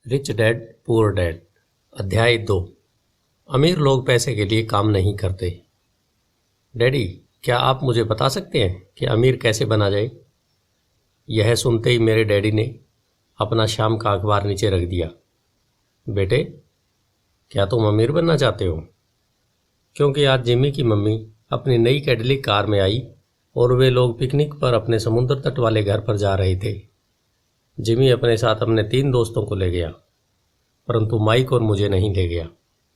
Rich dad poor dad अध्याय 2। अमीर लोग पैसे के लिए काम नहीं करते। डैडी, क्या आप मुझे बता सकते हैं कि अमीर कैसे बना जाए? यह सुनते ही मेरे डैडी ने अपना शाम का अखबार नीचे रख दिया। बेटे, क्या तुम अमीर बनना चाहते हो? क्योंकि आज जिमी की मम्मी अपनी नई कैडिलैक कार में आई और वे लोग पिकनिक पर अपने समुद्र तट वाले घर पर जा रहे थे। जिमी अपने साथ अपने 3 दोस्तों को ले गया, परंतु माइक और मुझे नहीं ले गया।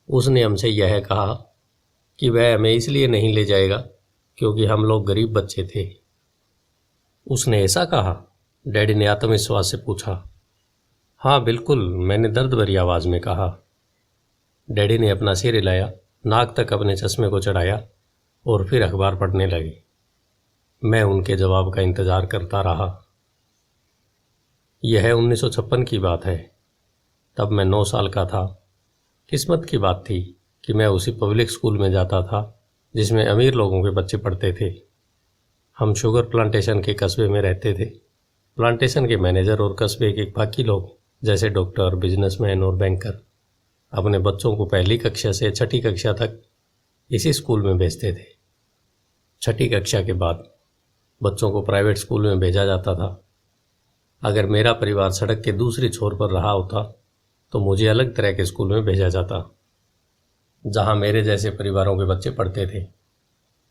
उसने हमसे यह कहा कि वह हमें इसलिए नहीं ले जाएगा क्योंकि हम लोग गरीब बच्चे थे। उसने ऐसा कहा? डैडी ने आत्मविश्वास से पूछा। हाँ बिल्कुल, मैंने दर्द भरी आवाज़ में कहा। डैडी ने अपना सिर हिलाया, नाक तक अपने चश्मे को चढ़ाया और फिर अखबार पढ़ने लगे। मैं उनके जवाब का इंतज़ार करता रहा। यह 1956 की बात है। तब मैं 9 साल का था। किस्मत की बात थी कि मैं उसी पब्लिक स्कूल में जाता था जिसमें अमीर लोगों के बच्चे पढ़ते थे। हम शुगर प्लांटेशन के कस्बे में रहते थे। प्लांटेशन के मैनेजर और कस्बे के बाकी लोग जैसे डॉक्टर, बिजनेसमैन और बैंकर अपने बच्चों को पहली कक्षा से 6ठी कक्षा तक इसी स्कूल में भेजते थे। 6ठी कक्षा के बाद बच्चों को प्राइवेट स्कूल में भेजा जाता था। अगर मेरा परिवार सड़क के दूसरी छोर पर रहा होता तो मुझे अलग तरह के स्कूल में भेजा जाता जहां मेरे जैसे परिवारों के बच्चे पढ़ते थे।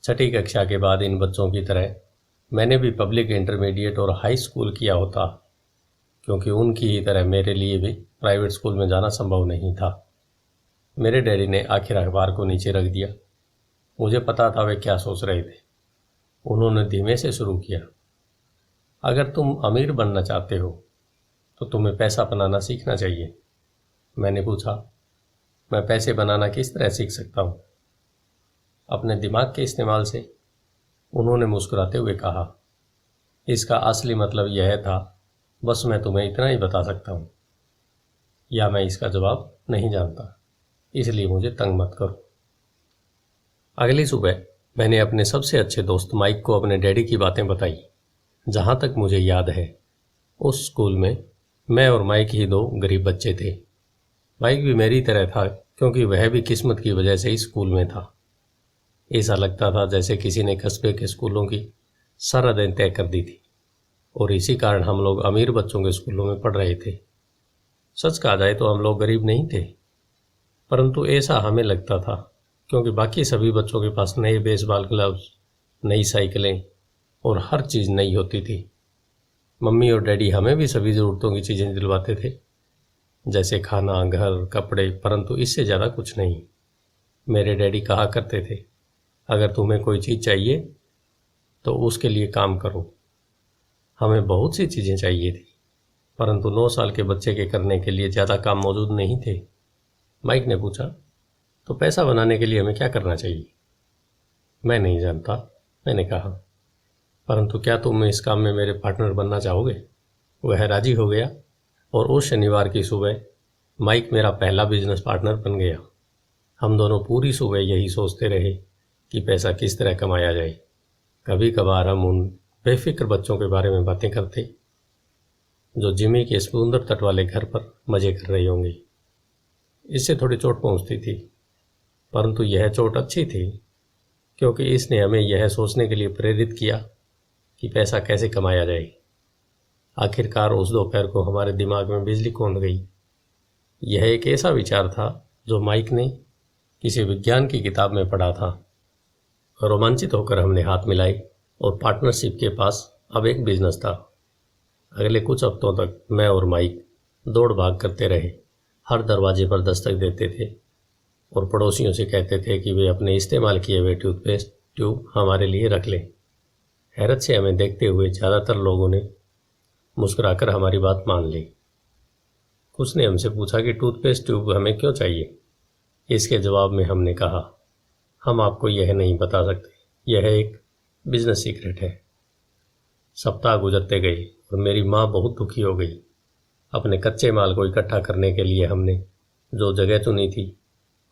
6ठी कक्षा के बाद इन बच्चों की तरह मैंने भी पब्लिक इंटरमीडिएट और हाई स्कूल किया होता, क्योंकि उनकी ही तरह मेरे लिए भी प्राइवेट स्कूल में जाना संभव नहीं था। मेरे डैडी ने आखिर अखबार को नीचे रख दिया। मुझे पता था वे क्या सोच रहे थे। उन्होंने धीमे से शुरू किया। अगर तुम अमीर बनना चाहते हो तो तुम्हें पैसा बनाना सीखना चाहिए। मैंने पूछा, मैं पैसे बनाना किस तरह सीख सकता हूँ? अपने दिमाग के इस्तेमाल से, उन्होंने मुस्कुराते हुए कहा। इसका असली मतलब यह था, बस मैं तुम्हें इतना ही बता सकता हूँ, या मैं इसका जवाब नहीं जानता, इसलिए मुझे तंग मत करो। अगली सुबह मैंने अपने सबसे अच्छे दोस्त माइक को अपने डैडी की बातें बताई। जहाँ तक मुझे याद है, उस स्कूल में मैं और माइक ही 2 गरीब बच्चे थे। माइक भी मेरी तरह था, क्योंकि वह भी किस्मत की वजह से इस स्कूल में था। ऐसा लगता था जैसे किसी ने कस्बे के स्कूलों की सरहदें तय कर दी थी और इसी कारण हम लोग अमीर बच्चों के स्कूलों में पढ़ रहे थे। सच कहा जाए तो हम लोग गरीब नहीं थे, परंतु ऐसा हमें लगता था, क्योंकि बाकी सभी बच्चों के पास नए बेसबॉल ग्लव्स, नई साइकिलें और हर चीज़ नई होती थी। मम्मी और डैडी हमें भी सभी ज़रूरतों की चीज़ें दिलवाते थे, जैसे खाना, घर, कपड़े, परंतु इससे ज़्यादा कुछ नहीं। मेरे डैडी कहा करते थे, अगर तुम्हें कोई चीज़ चाहिए तो उसके लिए काम करो। हमें बहुत सी चीज़ें चाहिए थी, परंतु 9 साल के बच्चे के करने के लिए ज़्यादा काम मौजूद नहीं थे। माइक ने पूछा, तो पैसा बनाने के लिए हमें क्या करना चाहिए? मैं नहीं जानता, मैंने कहा, परंतु क्या तुम इस काम में मेरे पार्टनर बनना चाहोगे? वह राजी हो गया और उस शनिवार की सुबह माइक मेरा पहला बिजनेस पार्टनर बन गया। हम दोनों पूरी सुबह यही सोचते रहे कि पैसा किस तरह कमाया जाए। कभी कभार हम उन बेफिक्र बच्चों के बारे में बातें करते जो जिमी के समुद्र तट वाले घर पर मजे कर रहे होंगे। इससे थोड़ी चोट पहुंचती थी, परंतु यह चोट अच्छी थी, क्योंकि इसने हमें यह सोचने के लिए प्रेरित किया कि पैसा कैसे कमाया जाए। आखिरकार उस दोपहर को हमारे दिमाग में बिजली कौंध गई। यह एक ऐसा विचार था जो माइक ने किसी विज्ञान की किताब में पढ़ा था। रोमांचित होकर हमने हाथ मिलाए और पार्टनरशिप के पास अब एक बिजनेस था। अगले कुछ हफ्तों तक मैं और माइक दौड़ भाग करते रहे। हर दरवाजे पर दस्तक देते थे और पड़ोसियों से कहते थे कि वे अपने इस्तेमाल किए हुए टूथपेस्ट ट्यूब हमारे लिए रख लें। हैरत से हमें देखते हुए ज़्यादातर लोगों ने मुस्कुराकर हमारी बात मान ली। कुछ ने हमसे पूछा कि टूथपेस्ट ट्यूब हमें क्यों चाहिए। इसके जवाब में हमने कहा, हम आपको यह नहीं बता सकते, यह एक बिजनेस सीक्रेट है। सप्ताह गुजरते गए और मेरी माँ बहुत दुखी हो गई। अपने कच्चे माल को इकट्ठा करने के लिए हमने जो जगह चुनी थी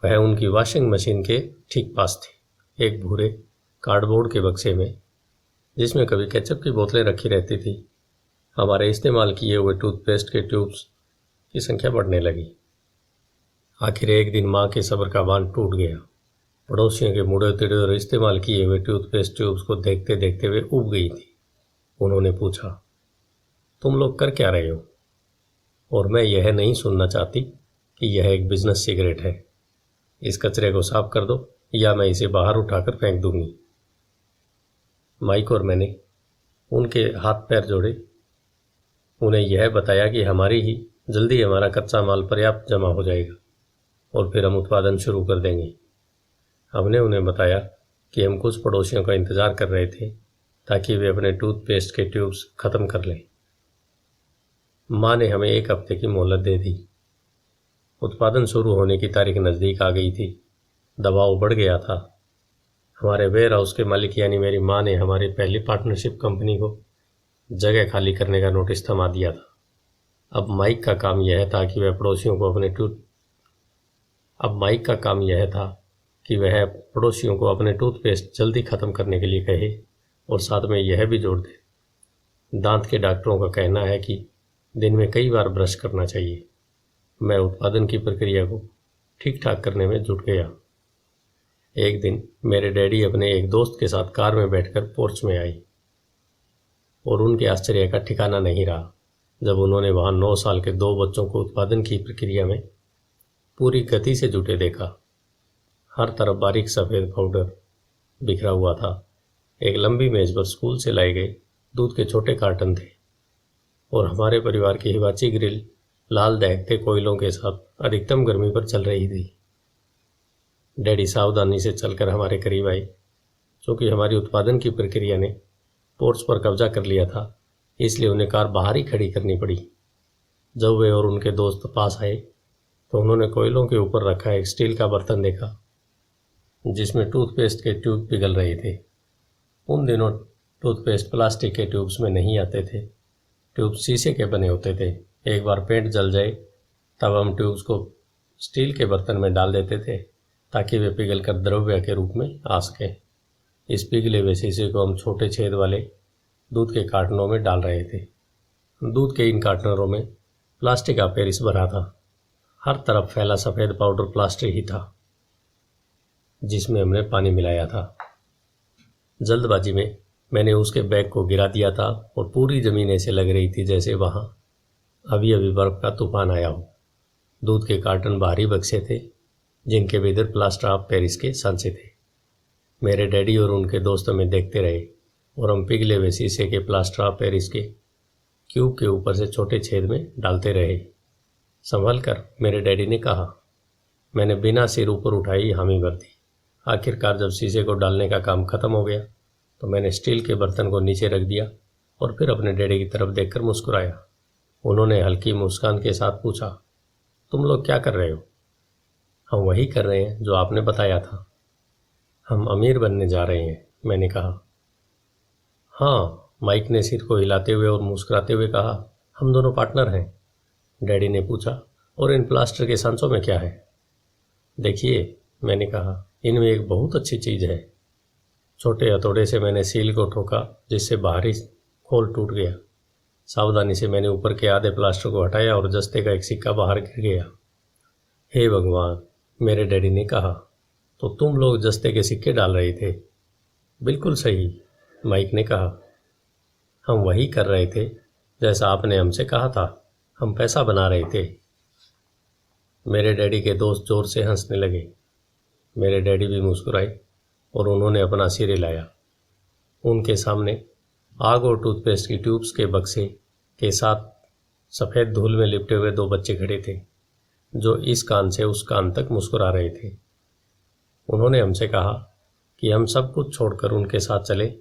वह उनकी वॉशिंग मशीन के ठीक पास थी, एक भूरे कार्डबोर्ड के बक्से में, जिसमें कभी केचप की बोतलें रखी रहती थी। हमारे इस्तेमाल किए हुए टूथपेस्ट के ट्यूब्स की संख्या बढ़ने लगी। आखिर एक दिन माँ के सब्र का बांध टूट गया। पड़ोसियों के मुड़े तिड़े और इस्तेमाल किए हुए टूथपेस्ट ट्यूब्स को देखते देखते वे उब गई थी। उन्होंने पूछा, तुम लोग कर क्या रहे हो? और मैं यह नहीं सुनना चाहती कि यह एक बिजनेस सिगरेट है। इस कचरे को साफ कर दो या मैं इसे बाहर उठाकर फेंक दूंगी। माइक और मैंने उनके हाथ पैर जोड़े, उन्हें यह बताया कि जल्दी हमारा कच्चा माल पर्याप्त जमा हो जाएगा और फिर हम उत्पादन शुरू कर देंगे। हमने उन्हें बताया कि हम कुछ पड़ोसियों का इंतज़ार कर रहे थे ताकि वे अपने टूथपेस्ट के ट्यूब्स ख़त्म कर लें। माँ ने हमें 1 हफ्ते की मोहलत दे दी। उत्पादन शुरू होने की तारीख नज़दीक आ गई थी। दबाव बढ़ गया था। हमारे वेयर हाउस के मालिक यानी मेरी माँ ने हमारी पहली पार्टनरशिप कंपनी को जगह खाली करने का नोटिस थमा दिया था। अब माइक का काम यह था कि वह पड़ोसियों को अपने टूथपेस्ट जल्दी ख़त्म करने के लिए कहे और साथ में यह भी जोड़ दे। दांत के डॉक्टरों का कहना है कि दिन में कई बार ब्रश करना चाहिए। मैं उत्पादन की प्रक्रिया को ठीक ठाक करने में जुट गया। एक दिन मेरे डैडी अपने एक दोस्त के साथ कार में बैठकर पोर्च में आई और उनके आश्चर्य का ठिकाना नहीं रहा जब उन्होंने वहाँ 9 साल के 2 बच्चों को उत्पादन की प्रक्रिया में पूरी गति से जुटे देखा। हर तरफ बारीक सफ़ेद पाउडर बिखरा हुआ था। एक लंबी मेज पर स्कूल से लाए गए दूध के छोटे कार्टन थे और हमारे परिवार की हिवाची ग्रिल लाल दहकते कोयलों के साथ अधिकतम गर्मी पर चल रही थी। डैडी सावधानी से चलकर हमारे करीब आए। चूँकि हमारी उत्पादन की प्रक्रिया ने पोर्च पर कब्जा कर लिया था, इसलिए उन्हें कार बाहर ही खड़ी करनी पड़ी। जब वे और उनके दोस्त पास आए तो उन्होंने कोयलों के ऊपर रखा एक स्टील का बर्तन देखा जिसमें टूथपेस्ट के ट्यूब पिघल रहे थे। उन दिनों टूथपेस्ट प्लास्टिक के ट्यूब्स में नहीं आते थे। ट्यूब शीशे के बने होते थे। एक बार पेंट जल जाए तब हम ट्यूब्स को स्टील के बर्तन में डाल देते थे ताकि वे पिघलकर द्रव्य के रूप में आ सकें। इस पिघले हुए शीशे को हम छोटे छेद वाले दूध के कार्टनों में डाल रहे थे। दूध के इन कार्टनरों में प्लास्टिक का पेरिस भरा था। हर तरफ फैला सफ़ेद पाउडर प्लास्टर ही था जिसमें हमने पानी मिलाया था। जल्दबाजी में मैंने उसके बैग को गिरा दिया था और पूरी ज़मीन ऐसे लग रही थी जैसे वहाँ अभी अभी बर्फ़ का तूफान आया हो। दूध के कार्टन भारी बक्से थे जिनके भीतर प्लास्टर ऑफ पेरिस के सांचे थे। मेरे डैडी और उनके दोस्त हमें देखते रहे और हम पिघले हुए शीशे के प्लास्टर ऑफ पेरिस के क्यूब के ऊपर से छोटे छेद में डालते रहे। संभल कर, मेरे डैडी ने कहा। मैंने बिना सिर ऊपर उठाई हामी भर दी। आखिरकार जब शीशे को डालने का काम खत्म हो गया तो मैंने स्टील के बर्तन को नीचे रख दिया और फिर अपने डैडी की तरफ देखकर मुस्कुराया। उन्होंने हल्की मुस्कान के साथ पूछा, तुम लोग क्या कर रहे हो? हम वही कर रहे हैं जो आपने बताया था। हम अमीर बनने जा रहे हैं, मैंने कहा। हाँ, माइक ने सिर को हिलाते हुए और मुस्कुराते हुए कहा। हम दोनों पार्टनर हैं। डैडी ने पूछा, और इन प्लास्टर के सांचों में क्या है? देखिए, मैंने कहा, इनमें एक बहुत अच्छी चीज़ है। छोटे हथौड़े से मैंने सील को ठोका जिससे बाहरी खोल टूट गया। सावधानी से मैंने ऊपर के आधे प्लास्टर को हटाया और जस्ते का एक सिक्का बाहर गिर गया। हे भगवान, मेरे डैडी ने कहा, तो तुम लोग जस्ते के सिक्के डाल रहे थे? बिल्कुल सही, माइक ने कहा। हम वही कर रहे थे जैसा आपने हमसे कहा था। हम पैसा बना रहे थे। मेरे डैडी के दोस्त जोर से हंसने लगे। मेरे डैडी भी मुस्कुराए और उन्होंने अपना सिर हिलाया। उनके सामने आग और टूथपेस्ट की ट्यूब्स के बक्से के साथ सफ़ेद धूल में लिपटे हुए 2 बच्चे खड़े थे जो इस कान से उस कान तक मुस्कुरा रहे थे। उन्होंने हमसे कहा कि हम सब कुछ छोड़कर उनके साथ चले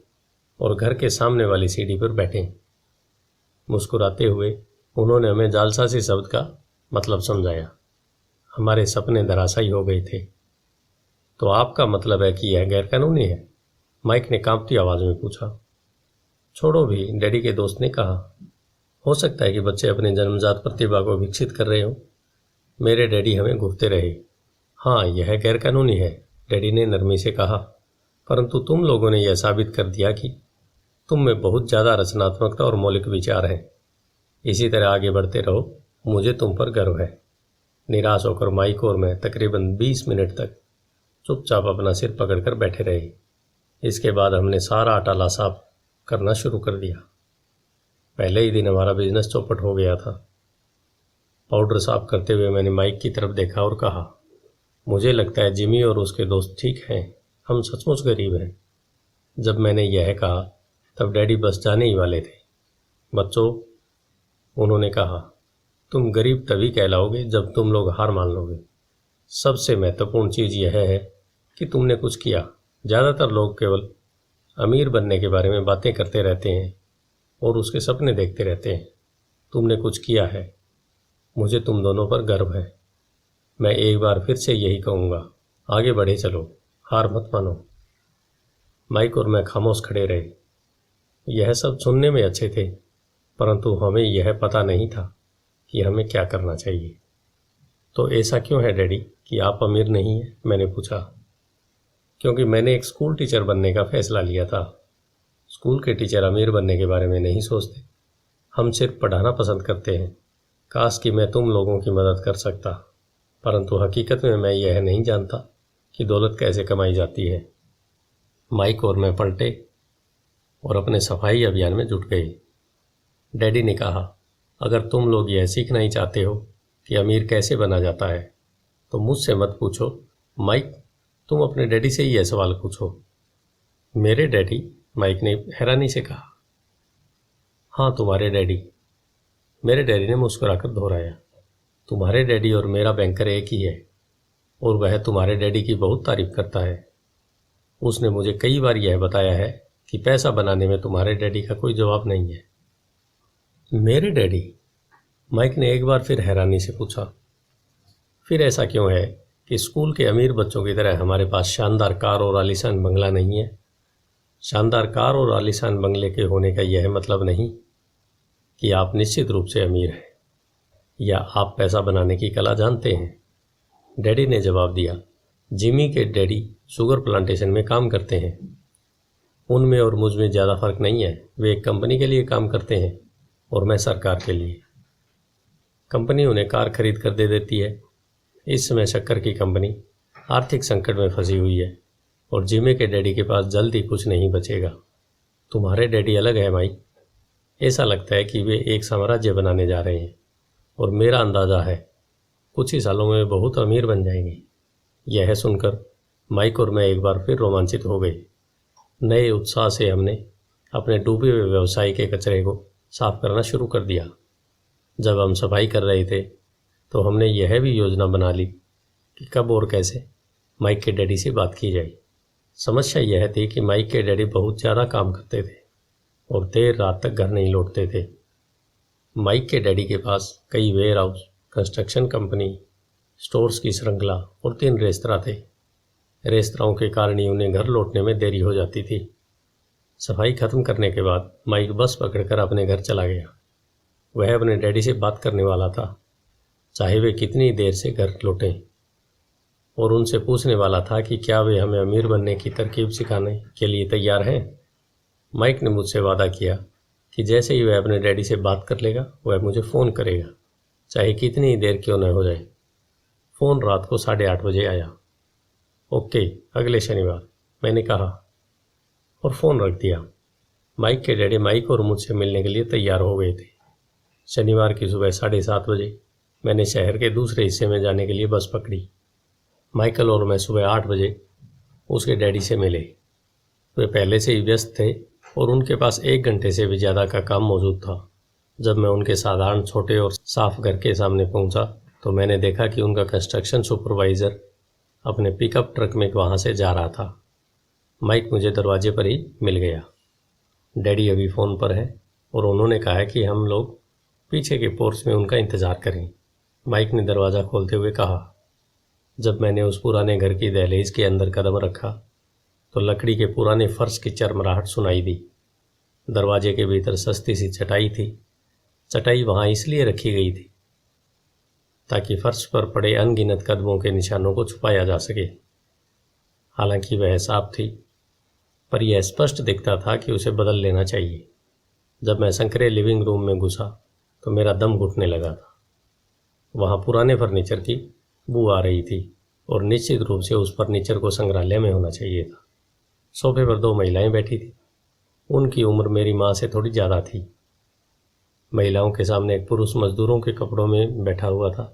और घर के सामने वाली सीढ़ी पर बैठें। मुस्कुराते हुए उन्होंने हमें जालसाजी शब्द का मतलब समझाया। हमारे सपने धराशायी हो गए थे। तो आपका मतलब है कि यह गैरकानूनी है? माइक ने कांपती आवाज़ में पूछा। छोड़ो भी, डैडी के दोस्त ने कहा। हो सकता है कि बच्चे अपनी जन्मजात प्रतिभा को विकसित कर रहे हों। मेरे डैडी हमें घूरते रहे। हाँ, यह गैरकानूनी है, डैडी ने नरमी से कहा, परंतु तुम लोगों ने यह साबित कर दिया कि तुम में बहुत ज़्यादा रचनात्मकता और मौलिक विचार हैं। इसी तरह आगे बढ़ते रहो मुझे तुम पर गर्व है। निराश होकर माइक और मैं तकरीबन 20 मिनट तक चुपचाप अपना सिर पकड़कर बैठे रहे। इसके बाद हमने सारा अटाला साफ करना शुरू कर दिया। पहले ही दिन हमारा बिजनेस चौपट हो गया था। पाउडर साफ करते हुए मैंने माइक की तरफ देखा और कहा, मुझे लगता है जिमी और उसके दोस्त ठीक हैं, हम सचमुच गरीब हैं। जब मैंने यह कहा तब डैडी बस जाने ही वाले थे। बच्चों, उन्होंने कहा, तुम गरीब तभी कहलाओगे जब तुम लोग हार मान लोगे। सबसे महत्वपूर्ण चीज़ यह है कि तुमने कुछ किया। ज़्यादातर लोग केवल अमीर बनने के बारे में बातें करते रहते हैं और उसके सपने देखते रहते हैं। तुमने कुछ किया है। मुझे तुम दोनों पर गर्व है। मैं एक बार फिर से यही कहूँगा, आगे बढ़े चलो, हार मत मानो। माइक और मैं खामोश खड़े रहे। यह सब सुनने में अच्छे थे, परंतु हमें यह पता नहीं था कि हमें क्या करना चाहिए। तो ऐसा क्यों है डैडी कि आप अमीर नहीं हैं? मैंने पूछा। क्योंकि मैंने एक स्कूल टीचर बनने का फैसला लिया था। स्कूल के टीचर अमीर बनने के बारे में नहीं सोचते, हम सिर्फ पढ़ाना पसंद करते हैं। काश कि मैं तुम लोगों की मदद कर सकता, परंतु हकीकत में मैं यह नहीं जानता कि दौलत कैसे कमाई जाती है। माइक और मैं पलटे और अपने सफाई अभियान में जुट गए। डैडी ने कहा, अगर तुम लोग यह सीखना ही चाहते हो कि अमीर कैसे बना जाता है तो मुझसे मत पूछो। माइक, तुम अपने डैडी से ही यह सवाल पूछो। मेरे डैडी? माइक ने हैरानी से कहा। हाँ, तुम्हारे डैडी। मेरे डैडी ने मुस्कुराकर दोहराया। तुम्हारे डैडी और मेरा बैंकर एक ही है और वह तुम्हारे डैडी की बहुत तारीफ करता है। उसने मुझे कई बार यह बताया है कि पैसा बनाने में तुम्हारे डैडी का कोई जवाब नहीं है। मेरे डैडी? माइक ने एक बार फिर हैरानी से पूछा। फिर ऐसा क्यों है कि स्कूल के अमीर बच्चों की तरह हमारे पास शानदार कार और आलीशान बंगला नहीं है? शानदार कार और आलीशान बंगले के होने का यह मतलब नहीं कि आप निश्चित रूप से अमीर हैं या आप पैसा बनाने की कला जानते हैं। डैडी ने जवाब दिया, जिमी के डैडी शुगर प्लांटेशन में काम करते हैं। उनमें और मुझ में ज़्यादा फर्क नहीं है। वे एक कंपनी के लिए काम करते हैं और मैं सरकार के लिए। कंपनी उन्हें कार खरीद कर दे देती है। इस समय शक्कर की कंपनी आर्थिक संकट में फंसी हुई है और जिमी के डैडी के पास जल्द ही कुछ नहीं बचेगा। तुम्हारे डैडी अलग है माइक। ऐसा लगता है कि वे एक साम्राज्य बनाने जा रहे हैं और मेरा अंदाज़ा है कुछ ही सालों में बहुत अमीर बन जाएंगे। यह सुनकर माइक और मैं एक बार फिर रोमांचित हो गए। नए उत्साह से हमने अपने डूबे हुए व्यवसाय के कचरे को साफ करना शुरू कर दिया। जब हम सफाई कर रहे थे तो हमने यह भी योजना बना ली कि कब और कैसे माइक के डैडी से बात की जाए। समस्या यह थी कि माइक के डैडी बहुत ज़्यादा काम करते थे और देर रात तक घर नहीं लौटते थे। माइक के डैडी के पास कई warehouse, construction company, stores की श्रृंखला और 3 रेस्तरां थे। रेस्तराओं के कारण ही उन्हें घर लौटने में देरी हो जाती थी। सफाई खत्म करने के बाद माइक बस पकड़कर अपने घर चला गया। वह अपने डैडी से बात करने वाला था, चाहे वे कितनी देर से घर लौटें, और उनसे पूछने वाला था कि क्या वे हमें अमीर बनने की तरकीब सिखाने के लिए तैयार हैं। माइक ने मुझसे वादा किया कि जैसे ही वह अपने डैडी से बात कर लेगा वह मुझे फ़ोन करेगा, चाहे कितनी ही देर क्यों न हो जाए। फ़ोन रात को 8:30 बजे आया। ओके, अगले शनिवार, मैंने कहा और फ़ोन रख दिया। माइक के डैडी माइक और मुझसे मिलने के लिए तैयार हो गए थे। शनिवार की सुबह 7:30 बजे मैंने शहर के दूसरे हिस्से में जाने के लिए बस पकड़ी। माइकल और मैं सुबह 8 बजे उसके डैडी से मिले। वे पहले से ही व्यस्त थे और उनके पास 1 घंटे से भी ज़्यादा का काम मौजूद था। जब मैं उनके साधारण छोटे और साफ घर के सामने पहुंचा तो मैंने देखा कि उनका कंस्ट्रक्शन सुपरवाइज़र अपने पिकअप ट्रक में वहां से जा रहा था। माइक मुझे दरवाजे पर ही मिल गया। डैडी अभी फ़ोन पर है और उन्होंने कहा है कि हम लोग पीछे के पोर्च में उनका इंतज़ार करें। माइक ने दरवाज़ा खोलते हुए कहा। जब मैंने उस पुराने घर की दहलीज के अंदर कदम रखा तो लकड़ी के पुराने फर्श की चरमराहट सुनाई दी। दरवाजे के भीतर सस्ती सी चटाई थी। चटाई वहाँ इसलिए रखी गई थी ताकि फर्श पर पड़े अनगिनत कदमों के निशानों को छुपाया जा सके। हालांकि वह साफ थी, पर यह स्पष्ट दिखता था कि उसे बदल लेना चाहिए। जब मैं संकरे लिविंग रूम में घुसा तो मेरा दम घुटने लगा था। वहाँ पुराने फर्नीचर की बू आ रही थी और निश्चित रूप से उस फर्नीचर को संग्रहालय में होना चाहिए था। सोफे पर 2 महिलाएं बैठी थी। उनकी उम्र मेरी माँ से थोड़ी ज़्यादा थी। महिलाओं के सामने एक पुरुष मजदूरों के कपड़ों में बैठा हुआ था।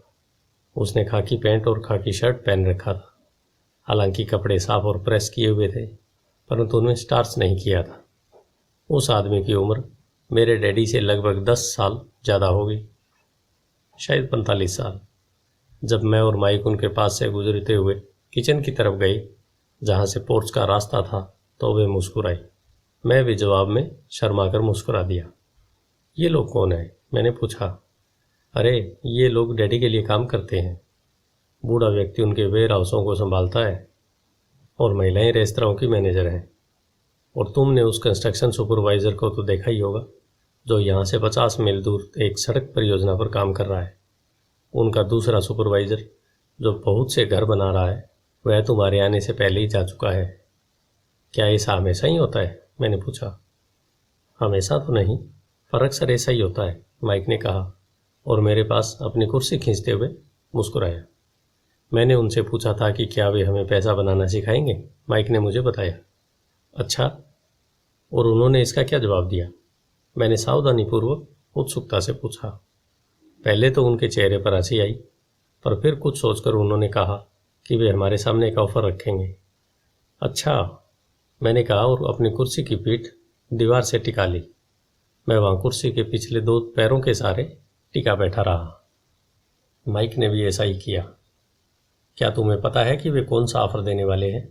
उसने खाकी पैंट और खाकी शर्ट पहन रखा था। हालांकि कपड़े साफ और प्रेस किए हुए थे, परंतु उन्हें स्टार्च नहीं किया था। उस आदमी की उम्र मेरे डैडी से लगभग 10 साल ज़्यादा हो गई, शायद 45 साल। जब मैं और माइक उनके पास से गुजरते हुए किचन की तरफ गए, जहाँ से पोर्च का रास्ता था, तो वे मुस्कुराई। मैं भी जवाब में शर्माकर मुस्कुरा दिया। ये लोग कौन है? मैंने पूछा। अरे, ये लोग डैडी के लिए काम करते हैं। बूढ़ा व्यक्ति उनके वेयर हाउसों को संभालता है और महिलाएं रेस्तरां की मैनेजर हैं। और तुमने उस कंस्ट्रक्शन सुपरवाइज़र को तो देखा ही होगा, जो यहाँ से 50 मील दूर एक सड़क परियोजना पर काम कर रहा है। उनका दूसरा सुपरवाइज़र, जो बहुत से घर बना रहा है, वह तुम्हारे आने से पहले ही जा चुका है। क्या ऐसा हमेशा ही होता है? मैंने पूछा। हमेशा तो नहीं, पर अक्सर ऐसा ही होता है, माइक ने कहा और मेरे पास अपनी कुर्सी खींचते हुए मुस्कुराया। मैंने उनसे पूछा था कि क्या वे हमें पैसा बनाना सिखाएंगे। माइक ने मुझे बताया। अच्छा, और उन्होंने इसका क्या जवाब दिया? मैंने सावधानीपूर्वक उत्सुकता से पूछा। पहले तो उनके चेहरे पर हंसी आई, पर फिर कुछ सोचकर उन्होंने कहा कि वे हमारे सामने एक ऑफर रखेंगे। अच्छा, मैंने कहा और अपनी कुर्सी की पीठ दीवार से टिका ली। मैं वहाँ कुर्सी के पिछले 2 पैरों के सहारे टिका बैठा रहा। माइक ने भी ऐसा ही किया। क्या तुम्हें पता है कि वे कौन सा ऑफर देने वाले हैं?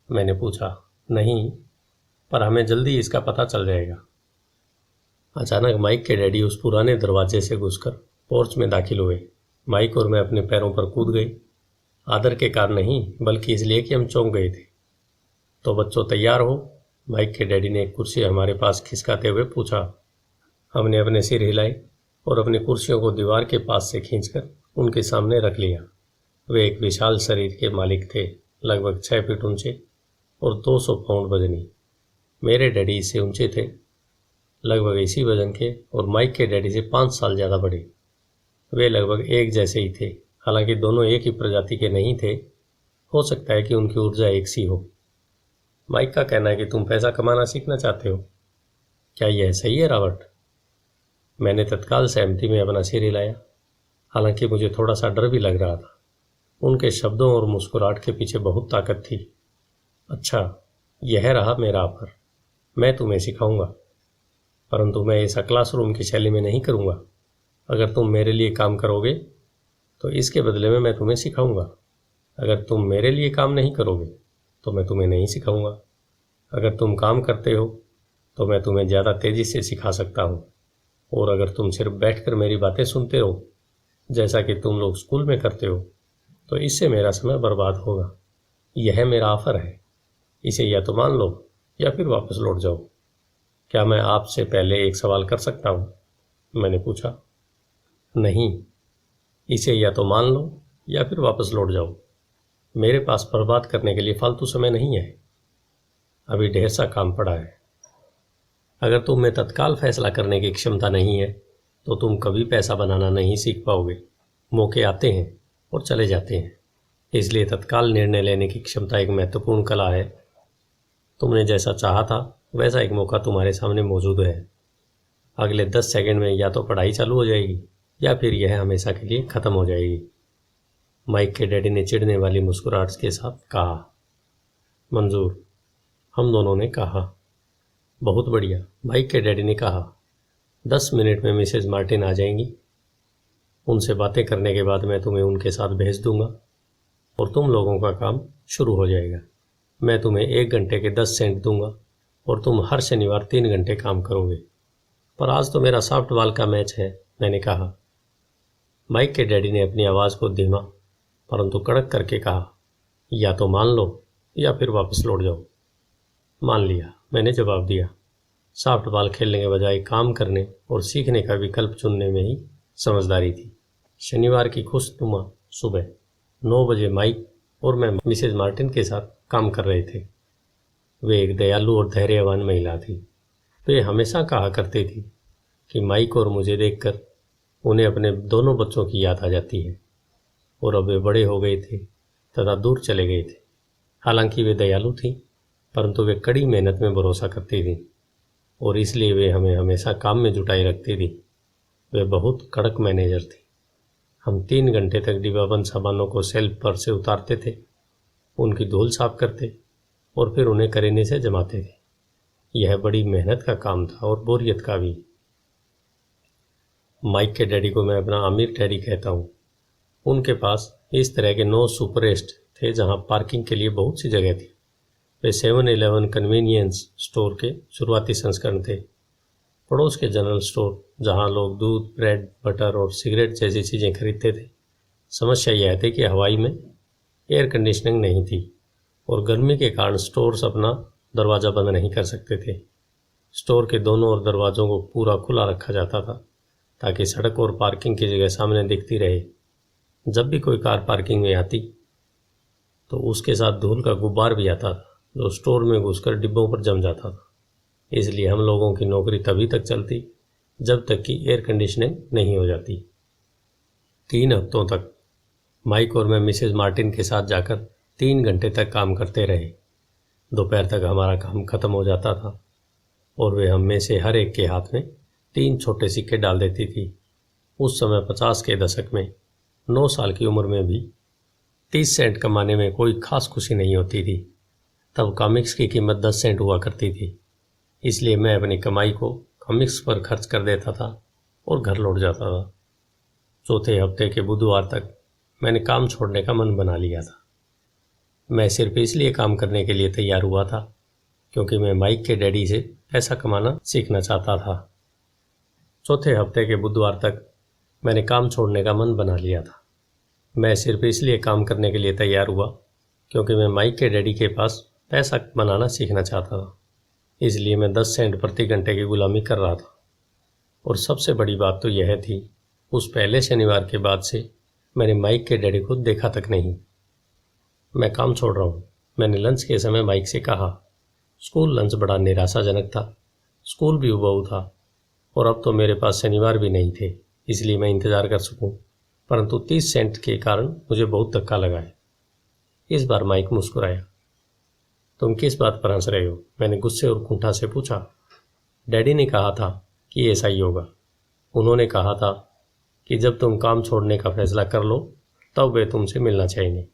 मैंने पूछा। नहीं, पर हमें जल्दी इसका पता चल जाएगा। अचानक माइक के डैडी उस पुराने दरवाजे से घुसकर पोर्च में दाखिल हुए। माइक और मैं अपने पैरों पर कूद गए, आदर के कारण नहीं, बल्कि इसलिए कि हम चौंक गए थे। तो बच्चों, तैयार हो? माइक के डैडी ने एक कुर्सी हमारे पास खिसकाते हुए पूछा। हमने अपने सिर हिलाए और अपनी कुर्सियों को दीवार के पास से खींचकर उनके सामने रख लिया। वे एक विशाल शरीर के मालिक थे, लगभग 6 फीट ऊंचे और 200 पाउंड वजनी। मेरे डैडी इससे ऊंचे थे, लगभग इसी वजन के, और माइक के डैडी से 5 साल ज़्यादा बड़े। वे लगभग एक जैसे ही थे, हालांकि दोनों एक ही प्रजाति के नहीं थे। हो सकता है कि उनकी ऊर्जा एक सी हो। माइक का कहना है कि तुम पैसा कमाना सीखना चाहते हो। क्या यह सही है, रॉबर्ट? मैंने तत्काल सहमति में अपना सिर हिलाया, हालांकि मुझे थोड़ा सा डर भी लग रहा था। उनके शब्दों और मुस्कुराहट के पीछे बहुत ताकत थी। अच्छा, यह रहा मेरा ऑफर। मैं तुम्हें सिखाऊंगा, परंतु मैं ऐसा क्लासरूम की शैली में नहीं करूंगा। अगर तुम मेरे लिए काम करोगे तो इसके बदले में मैं तुम्हें सिखाऊंगा। अगर तुम मेरे लिए काम नहीं करोगे तो मैं तुम्हें नहीं सिखाऊंगा। अगर तुम काम करते हो तो मैं तुम्हें ज़्यादा तेज़ी से सिखा सकता हूँ, और अगर तुम सिर्फ बैठकर मेरी बातें सुनते हो, जैसा कि तुम लोग स्कूल में करते हो, तो इससे मेरा समय बर्बाद होगा। यह मेरा ऑफर है। इसे या तो मान लो या फिर वापस लौट जाओ। क्या मैं आपसे पहले एक सवाल कर सकता हूँ? मैंने पूछा। नहीं, इसे या तो मान लो या फिर वापस लौट जाओ। मेरे पास बर्बाद करने के लिए फालतू समय नहीं है। अभी ढेर सा काम पड़ा है। अगर तुम में तत्काल फैसला करने की क्षमता नहीं है तो तुम कभी पैसा बनाना नहीं सीख पाओगे। मौके आते हैं और चले जाते हैं, इसलिए तत्काल निर्णय लेने की क्षमता एक महत्वपूर्ण कला है। तुमने जैसा चाहा था वैसा एक मौका तुम्हारे सामने मौजूद है। अगले 10 सेकंड में या तो पढ़ाई चालू हो जाएगी या फिर यह हमेशा के लिए ख़त्म हो जाएगी। माइक के डैडी ने चिढ़ने वाली मुस्कुराहट के साथ कहा। मंजूर, हम दोनों ने कहा। बहुत बढ़िया, माइक के डैडी ने कहा। 10 मिनट में मिसेज मार्टिन आ जाएंगी। उनसे बातें करने के बाद मैं तुम्हें उनके साथ भेज दूंगा और तुम लोगों का काम शुरू हो जाएगा। मैं तुम्हें 1 घंटे के 10 सेंट दूंगा और तुम हर शनिवार 3 घंटे काम करोगे। पर आज तो मेरा सॉफ्टबॉल का मैच है, मैंने कहा। माइक के डैडी ने अपनी आवाज़ को धीमा परंतु कड़क करके कहा, या तो मान लो या फिर वापस लौट जाओ। मान लिया, मैंने जवाब दिया। सॉफ्टबॉल खेलने के बजाय काम करने और सीखने का विकल्प चुनने में ही समझदारी थी। शनिवार की खुशनुमा सुबह 9 बजे माइक और मैं मिसेज मार्टिन के साथ काम कर रहे थे। वे एक दयालु और धैर्यवान महिला थी। वे हमेशा कहा करती थी कि माइक और मुझे देखकर उन्हें अपने दोनों बच्चों की याद आ जाती है। और अब वे बड़े हो गए थे तथा दूर चले गए थे। हालांकि वे दयालु थीं, परंतु वे कड़ी मेहनत में भरोसा करती थीं और इसलिए वे हमें हमेशा काम में जुटाई रखती थी। वे बहुत कड़क मैनेजर थी। हम 3 घंटे तक डिब्बाबंद सामानों को सेल्फ पर से उतारते थे, उनकी धूल साफ करते और फिर उन्हें करीने से जमाते थे। यह बड़ी मेहनत का काम था और बोरियत का भी। माइक के डैडी को मैं अपना आमिर डैडी कहता हूँ। उनके पास इस तरह के 9 सुपरेस्ट थे जहाँ पार्किंग के लिए बहुत सी जगह थी। वे 7-Eleven कन्वीनियंस स्टोर के शुरुआती संस्करण थे। पड़ोस के जनरल स्टोर जहाँ लोग दूध, ब्रेड, बटर और सिगरेट जैसी चीज़ें खरीदते थे। समस्या यह थी कि हवाई में एयर कंडीशनिंग नहीं थी और गर्मी के कारण स्टोर्स अपना दरवाज़ा बंद नहीं कर सकते थे। स्टोर के दोनों ओर दरवाज़ों को पूरा खुला रखा जाता था ताकि सड़क और पार्किंग की जगह सामने दिखती रहे। जब भी कोई कार पार्किंग में आती तो उसके साथ धूल का गुब्बार भी आता था जो स्टोर में घुसकर डिब्बों पर जम जाता था। इसलिए हम लोगों की नौकरी तभी तक चलती जब तक कि एयर कंडीशनिंग नहीं हो जाती। 3 हफ्तों तक माइक और मैं मिसेज मार्टिन के साथ जाकर 3 घंटे तक काम करते रहे। दोपहर तक हमारा काम खत्म हो जाता था और वे हम में से हर एक के हाथ में 3 छोटे सिक्के डाल देती थी। उस समय 50 के दशक में 9 साल की उम्र में भी 30 सेंट कमाने में कोई खास खुशी नहीं होती थी। तब कॉमिक्स की कीमत 10 सेंट हुआ करती थी, इसलिए मैं अपनी कमाई को कॉमिक्स पर खर्च कर देता था और घर लौट जाता था। चौथे हफ्ते के बुधवार तक मैंने काम छोड़ने का मन बना लिया था। मैं सिर्फ इसलिए काम करने के लिए तैयार हुआ था क्योंकि मैं माइक के डैडी से पैसा कमाना सीखना चाहता था। चौथे हफ्ते के बुधवार तक मैंने काम छोड़ने का मन बना लिया था। मैं सिर्फ इसलिए काम करने के लिए तैयार हुआ क्योंकि मैं माइक के डैडी के पास पैसा बनाना सीखना चाहता था। इसलिए मैं 10 सेंट प्रति घंटे की गुलामी कर रहा था। और सबसे बड़ी बात तो यह थी, उस पहले शनिवार के बाद से मैंने माइक के डैडी को देखा तक नहीं। मैं काम छोड़ रहा हूँ, मैंने लंच के समय माइक से कहा। स्कूल लंच बड़ा निराशाजनक था। स्कूल भी उबाऊ था और अब तो मेरे पास शनिवार भी नहीं थे, इसलिए मैं इंतज़ार कर सकूं। परंतु 30 सेंट के कारण मुझे बहुत धक्का लगा है। इस बार माइक मुस्कुराया। तुम किस बात पर हंस रहे हो? मैंने गुस्से और कुंठा से पूछा। डैडी ने कहा था कि ऐसा ही होगा। उन्होंने कहा था कि जब तुम काम छोड़ने का फैसला कर लो तब वे तुमसे मिलना चाहेंगे।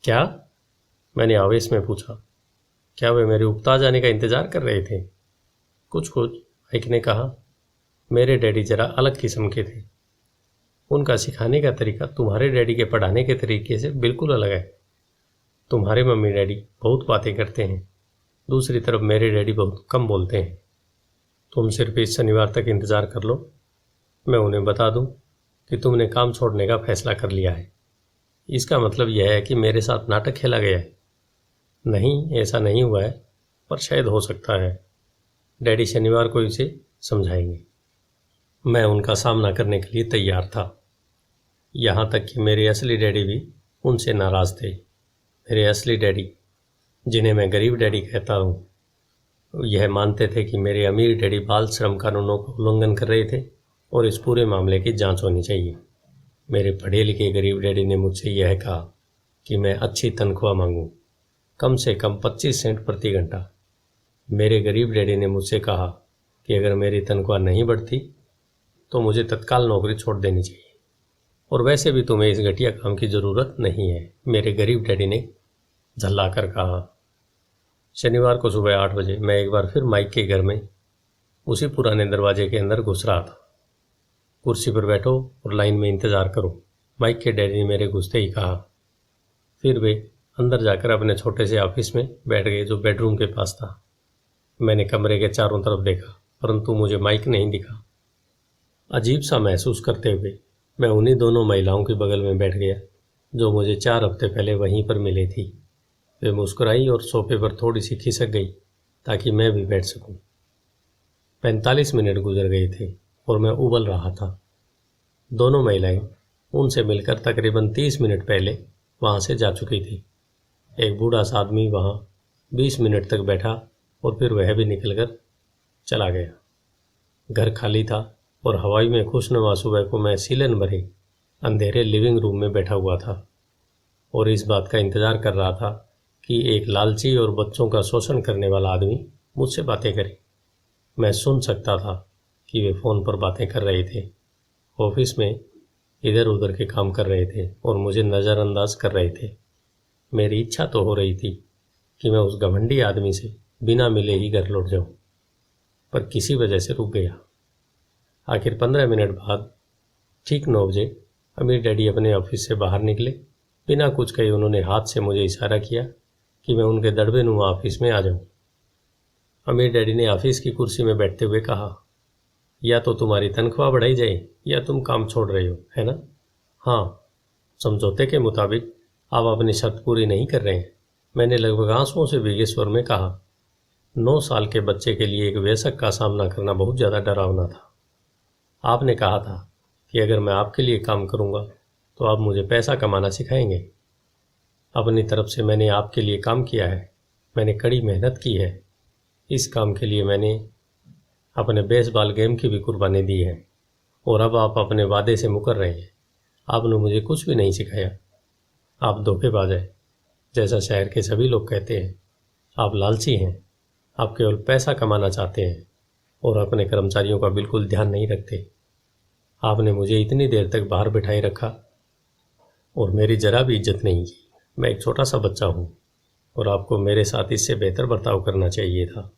क्या? मैंने आवेश में पूछा। क्या वे मेरे उकता जाने का इंतज़ार कर रहे थे? कुछ कुछ, माइक ने कहा। मेरे डैडी जरा अलग किस्म के थे। उनका सिखाने का तरीका तुम्हारे डैडी के पढ़ाने के तरीके से बिल्कुल अलग है। तुम्हारे मम्मी डैडी बहुत बातें करते हैं, दूसरी तरफ मेरे डैडी बहुत कम बोलते हैं। तुम सिर्फ इस शनिवार तक इंतज़ार कर लो, मैं उन्हें बता दूं कि तुमने काम छोड़ने का फैसला कर लिया है। इसका मतलब यह है कि मेरे साथ नाटक खेला गया है। नहीं, ऐसा नहीं हुआ है, पर शायद हो सकता है। डैडी शनिवार को इसे समझाएंगे। मैं उनका सामना करने के लिए तैयार था। यहाँ तक कि मेरे असली डैडी भी उनसे नाराज़ थे। मेरे असली डैडी, जिन्हें मैं गरीब डैडी कहता हूँ, यह मानते थे कि मेरे अमीर डैडी बाल श्रम कानूनों का उल्लंघन कर रहे थे और इस पूरे मामले की जांच होनी चाहिए। मेरे पढ़े लिखे गरीब डैडी ने मुझसे यह कहा कि मैं अच्छी तनख्वाह मांगूं, कम से कम 25 सेंट प्रति घंटा। मेरे गरीब डैडी ने मुझसे कहा कि अगर मेरी तनख्वाह नहीं बढ़ती तो मुझे तत्काल नौकरी छोड़ देनी चाहिए, और वैसे भी तुम्हें इस घटिया काम की ज़रूरत नहीं है, मेरे गरीब डैडी ने झल्लाकर कहा। शनिवार को सुबह 8 बजे मैं एक बार फिर माइक के घर में उसी पुराने दरवाजे के अंदर घुस रहा था। कुर्सी पर बैठो और लाइन में इंतज़ार करो, माइक के डैडी ने मेरे घुसते ही कहा। फिर वे अंदर जाकर अपने छोटे से ऑफिस में बैठ गए जो बेडरूम के पास था। मैंने कमरे के चारों तरफ देखा, परंतु मुझे माइक नहीं दिखा। अजीब सा महसूस करते हुए मैं उन्हीं दोनों महिलाओं के बगल में बैठ गया जो मुझे 4 हफ्ते पहले वहीं पर मिली थी। वे मुस्कुराई और सोफे पर थोड़ी सी खिसक गई ताकि मैं भी बैठ सकूं। 45 मिनट गुजर गए थे और मैं उबल रहा था। दोनों महिलाएं उनसे मिलकर तकरीबन 30 मिनट पहले वहाँ से जा चुकी थी। एक बूढ़ा सा आदमी वहाँ 20 मिनट तक बैठा और फिर वह भी निकलकर चला गया। घर खाली था और हवाई में खुशनुमा सुबह को मैं सीलन भरे अंधेरे लिविंग रूम में बैठा हुआ था और इस बात का इंतज़ार कर रहा था कि एक लालची और बच्चों का शोषण करने वाला आदमी मुझसे बातें करे। मैं सुन सकता था कि वे फ़ोन पर बातें कर रहे थे, ऑफिस में इधर उधर के काम कर रहे थे और मुझे नज़रअंदाज कर रहे थे। मेरी इच्छा तो हो रही थी कि मैं उस घमंडी आदमी से बिना मिले ही घर लौट जाऊं, पर किसी वजह से रुक गया। आखिर 15 मिनट बाद ठीक 9 बजे अमीर डैडी अपने ऑफिस से बाहर निकले। बिना कुछ कहे उन्होंने हाथ से मुझे इशारा किया कि मैं उनके दड़बे नुमा ऑफिस में आ जाऊं। अमीर डैडी ने ऑफिस की कुर्सी में बैठते हुए कहा, या तो तुम्हारी तनख्वाह बढ़ाई जाए या तुम काम छोड़ रहे हो, है ना? हाँ, समझौते के मुताबिक आप अपनी शर्त पूरी नहीं कर रहे हैं, मैंने लगभग आंसुओं से भीगे स्वर में कहा। 9 साल के बच्चे के लिए एक वयस्क का सामना करना बहुत ज़्यादा डरावना था। आपने कहा था कि अगर मैं आपके लिए काम करूंगा तो आप मुझे पैसा कमाना सिखाएंगे। अपनी तरफ से मैंने आपके लिए काम किया है, मैंने कड़ी मेहनत की है। इस काम के लिए मैंने अपने बेसबॉल गेम की भी कुर्बानी दी है और अब आप अपने वादे से मुकर रहे हैं। आपने मुझे कुछ भी नहीं सिखाया। आप धोखेबाज हैं, जैसा शहर के सभी लोग कहते हैं। आप लालची हैं, आप केवल पैसा कमाना चाहते हैं और अपने कर्मचारियों का बिल्कुल ध्यान नहीं रखते। आपने मुझे इतनी देर तक बाहर बिठाए रखा और मेरी जरा भी इज्जत नहीं की। मैं एक छोटा सा बच्चा हूँ और आपको मेरे साथ इससे बेहतर बर्ताव करना चाहिए था।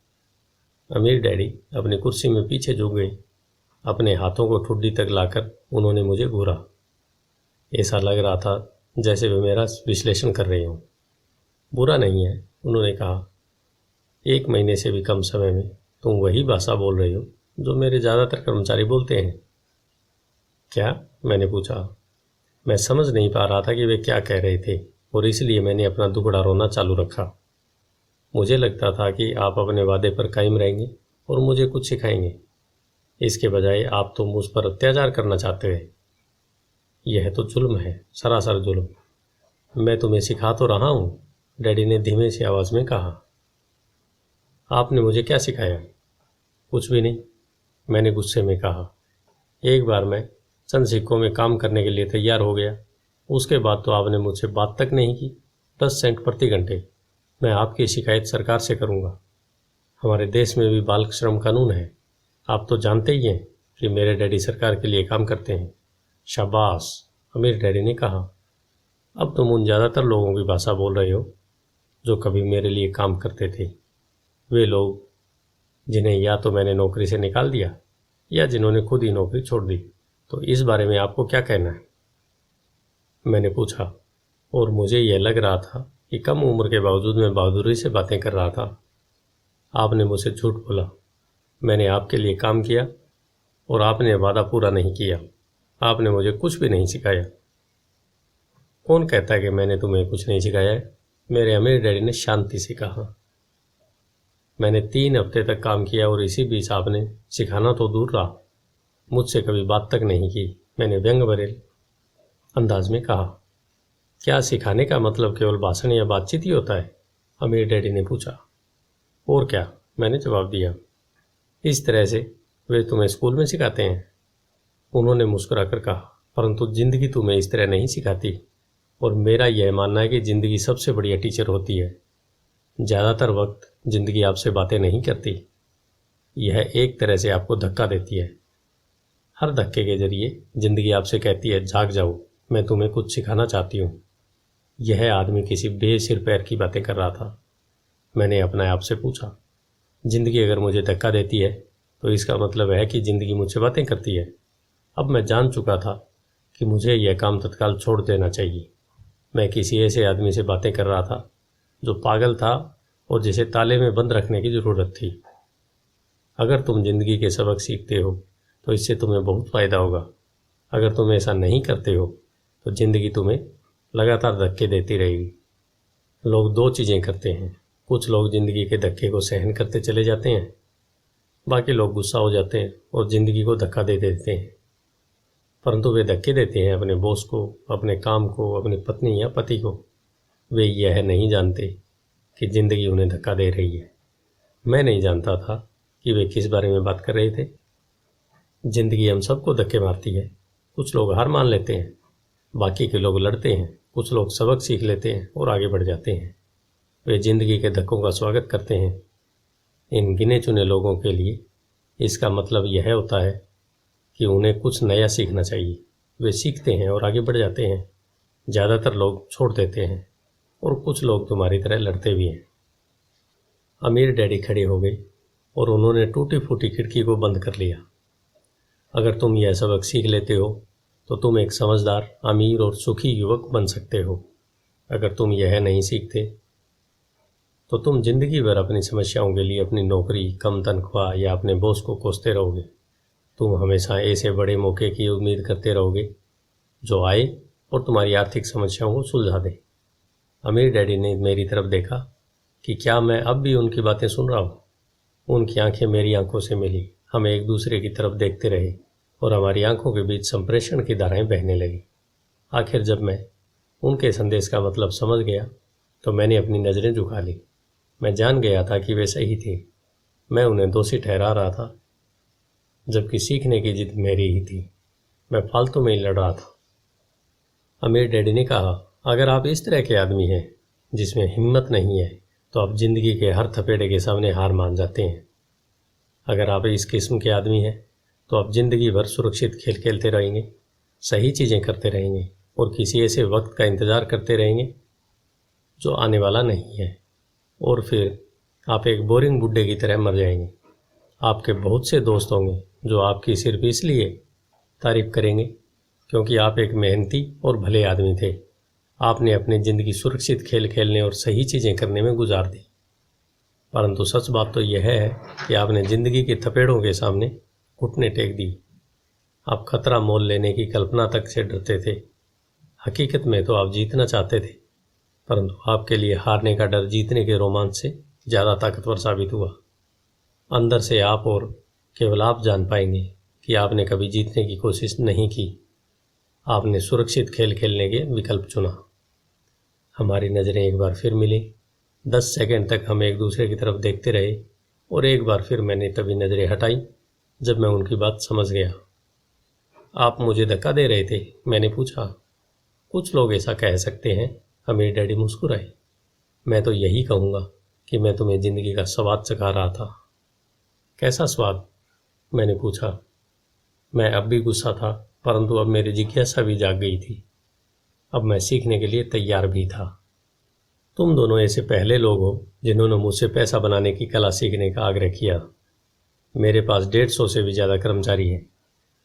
अमीर डैडी अपनी कुर्सी में पीछे झुक गए। अपने हाथों को ठुड्डी तक लाकर उन्होंने मुझे घूरा। ऐसा लग रहा था जैसे वे मेरा विश्लेषण कर रहे हों। बुरा नहीं है, उन्होंने कहा। 1 महीने से भी कम समय में तुम वही भाषा बोल रहे हो जो मेरे ज़्यादातर कर्मचारी बोलते हैं। क्या? मैंने पूछा। मैं समझ नहीं पा रहा था कि वे क्या कह रहे थे और इसलिए मैंने अपना दुखड़ा रोना चालू रखा। मुझे लगता था कि आप अपने वादे पर कायम रहेंगे और मुझे कुछ सिखाएंगे। इसके बजाय आप तो मुझ पर अत्याचार करना चाहते हैं। यह तो जुल्म है, सरासर जुल्म। मैं तुम्हें सिखा तो रहा हूँ, डैडी ने धीमे सी आवाज़ में कहा। आपने मुझे क्या सिखाया? कुछ भी नहीं, मैंने गुस्से में कहा। एक बार मैं चंद सिक्कों में काम करने के लिए तैयार हो गया, उसके बाद तो आपने मुझसे बात तक नहीं की। 10 सेंट प्रति घंटे। मैं आपकी शिकायत सरकार से करूँगा। हमारे देश में भी बाल श्रम कानून है। आप तो जानते ही हैं कि मेरे डैडी सरकार के लिए काम करते हैं। शाबाश, अमीर डैडी ने कहा। अब तुम उन ज़्यादातर लोगों की भाषा बोल रहे हो जो कभी मेरे लिए काम करते थे। वे लोग जिन्हें या तो मैंने नौकरी से निकाल दिया या जिन्होंने खुद ही नौकरी छोड़ दी। तो इस बारे में आपको क्या कहना है? मैंने पूछा और मुझे यह लग रहा था कि कम उम्र के बावजूद मैं बहादुरी से बातें कर रहा था। आपने मुझसे झूठ बोला। मैंने आपके लिए काम किया और आपने वादा पूरा नहीं किया। आपने मुझे कुछ भी नहीं सिखाया। कौन कहता है कि मैंने तुम्हें कुछ नहीं सिखाया है? मेरे अमीर डैडी ने शांति से कहा। मैंने 3 हफ्ते तक काम किया और इसी बीच आपने सिखाना तो दूर रहा, मुझसे कभी बात तक नहीं की। मैंने व्यंग भरे अंदाज में कहा। क्या सिखाने का मतलब केवल भाषण या बातचीत ही होता है? अमीर डैडी ने पूछा। और क्या, मैंने जवाब दिया। इस तरह से वे तुम्हें स्कूल में सिखाते हैं? उन्होंने मुस्कुराकर कहा, परंतु जिंदगी तुम्हें इस तरह नहीं सिखाती और मेरा यह मानना है कि ज़िंदगी सबसे बढ़िया टीचर होती है। ज़्यादातर वक्त ज़िंदगी आपसे बातें नहीं करती, यह एक तरह से आपको धक्का देती है। हर धक्के के जरिए ज़िंदगी आपसे कहती है, जाग जाओ, मैं तुम्हें कुछ सिखाना चाहती हूँ। यह आदमी किसी बेसिर पैर की बातें कर रहा था। मैंने अपने आप से पूछा, ज़िंदगी अगर मुझे धक्का देती है तो इसका मतलब है कि ज़िंदगी मुझसे बातें करती है। अब मैं जान चुका था कि मुझे यह काम तत्काल छोड़ देना चाहिए। मैं किसी ऐसे आदमी से बातें कर रहा था जो पागल था और जिसे ताले में बंद रखने की ज़रूरत थी। अगर तुम ज़िंदगी के सबक सीखते हो तो इससे तुम्हें बहुत फ़ायदा होगा। अगर तुम ऐसा नहीं करते हो तो ज़िंदगी तुम्हें लगातार धक्के देती रहेगी। लोग 2 चीज़ें करते हैं। कुछ लोग ज़िंदगी के धक्के को सहन करते चले जाते हैं, बाकी लोग गुस्सा हो जाते हैं और ज़िंदगी को धक्का दे देते हैं। परंतु वे धक्के देते हैं अपने बॉस को, अपने काम को, अपनी पत्नी या पति को। वे यह नहीं जानते कि ज़िंदगी उन्हें धक्का दे रही है। मैं नहीं जानता था कि वे किस बारे में बात कर रहे थे। जिंदगी हम सबको धक्के मारती है। कुछ लोग हार मान लेते हैं, बाकी के लोग लड़ते हैं, कुछ लोग सबक सीख लेते हैं और आगे बढ़ जाते हैं। वे जिंदगी के धक्कों का स्वागत करते हैं। इन गिने चुने लोगों के लिए इसका मतलब यह होता है कि उन्हें कुछ नया सीखना चाहिए। वे सीखते हैं और आगे बढ़ जाते हैं। ज़्यादातर लोग छोड़ देते हैं और कुछ लोग तुम्हारी तरह लड़ते भी हैं। अमीर डैडी खड़े हो गए और उन्होंने टूटी फूटी खिड़की को बंद कर लिया। अगर तुम यह सबक सीख लेते हो तो तुम एक समझदार, अमीर और सुखी युवक बन सकते हो। अगर तुम यह नहीं सीखते तो तुम जिंदगी भर अपनी समस्याओं के लिए अपनी नौकरी, कम तनख्वाह या अपने बॉस को कोसते रहोगे। तुम हमेशा ऐसे बड़े मौके की उम्मीद करते रहोगे जो आए और तुम्हारी आर्थिक समस्याओं को सुलझा दे। अमीर डैडी ने मेरी तरफ देखा कि क्या मैं अब भी उनकी बातें सुन रहा हूँ। उनकी आंखें मेरी आंखों से मिली। हम एक दूसरे की तरफ देखते रहे और हमारी आंखों के बीच संप्रेषण की धाराएं बहने लगी। आखिर जब मैं उनके संदेश का मतलब समझ गया तो मैंने अपनी नज़रें झुका ली। मैं जान गया था कि वे सही थे। मैं उन्हें दोषी ठहरा रहा था, जबकि सीखने की जिद मेरी ही थी। मैं फालतू में ही लड़ रहा था। अमीर डैडी ने कहा, अगर आप इस तरह के आदमी हैं जिसमें हिम्मत नहीं है तो आप जिंदगी के हर थपेड़े के सामने हार मान जाते हैं। अगर आप इस किस्म के आदमी हैं तो आप जिंदगी भर सुरक्षित खेल खेलते रहेंगे, सही चीज़ें करते रहेंगे और किसी ऐसे वक्त का इंतज़ार करते रहेंगे जो आने वाला नहीं है, और फिर आप एक बोरिंग बुड्ढे की तरह मर जाएंगे। आपके बहुत से दोस्त होंगे जो आपकी सिर्फ इसलिए तारीफ करेंगे क्योंकि आप एक मेहनती और भले आदमी थे। आपने अपनी ज़िंदगी सुरक्षित खेल खेलने और सही चीज़ें करने में गुजार दी। परंतु सच बात तो यह है कि आपने ज़िंदगी के थपेड़ों के सामने घुटने टेक दी। आप खतरा मोल लेने की कल्पना तक से डरते थे। हकीकत में तो आप जीतना चाहते थे, परंतु आपके लिए हारने का डर जीतने के रोमांच से ज़्यादा ताकतवर साबित हुआ। अंदर से आप और केवल आप जान पाएंगे कि आपने कभी जीतने की कोशिश नहीं की। आपने सुरक्षित खेल खेलने के विकल्प चुना। हमारी नज़रें एक बार फिर मिली। 10 सेकंड तक हम एक दूसरे की तरफ देखते रहे और एक बार फिर मैंने तभी नज़रें हटाई जब मैं उनकी बात समझ गया। आप मुझे धक्का दे रहे थे? मैंने पूछा। कुछ लोग ऐसा कह सकते हैं, अमीर डैडी मुस्कुराए। मैं तो यही कहूँगा कि मैं तुम्हें ज़िंदगी का स्वाद चखा रहा था। कैसा स्वाद? मैंने पूछा। मैं अब भी गुस्सा था, परंतु अब मेरी जिज्ञासा भी जाग गई थी। अब मैं सीखने के लिए तैयार भी था। तुम दोनों ऐसे पहले लोग हो जिन्होंने मुझसे पैसा बनाने की कला सीखने का आग्रह किया। मेरे पास 150 से भी ज़्यादा कर्मचारी हैं,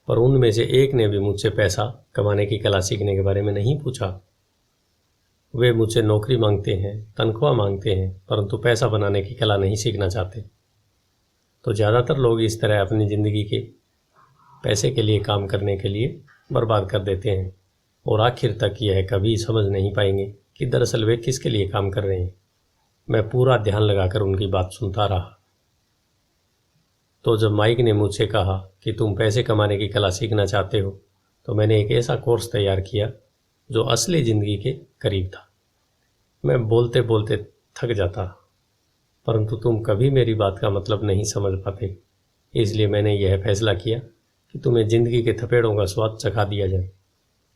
पर उनमें से एक ने भी मुझसे पैसा कमाने की कला सीखने के बारे में नहीं पूछा। वे मुझसे नौकरी मांगते हैं, तनख्वाह मांगते हैं, परंतु पैसा बनाने की कला नहीं सीखना चाहते। तो ज़्यादातर लोग इस तरह अपनी ज़िंदगी के पैसे के लिए काम करने के लिए बर्बाद कर देते हैं और आखिर तक यह कभी समझ नहीं पाएंगे कि दरअसल वे किसके लिए काम कर रहे हैं। मैं पूरा ध्यान लगाकर उनकी बात सुनता रहा। तो जब माइक ने मुझसे कहा कि तुम पैसे कमाने की कला सीखना चाहते हो, तो मैंने एक ऐसा कोर्स तैयार किया जो असली ज़िंदगी के करीब था। मैं बोलते बोलते थक जाता, परंतु तुम कभी मेरी बात का मतलब नहीं समझ पाते। इसलिए मैंने यह फैसला किया कि तुम्हें ज़िंदगी के थपेड़ों का स्वाद चखा दिया जाए,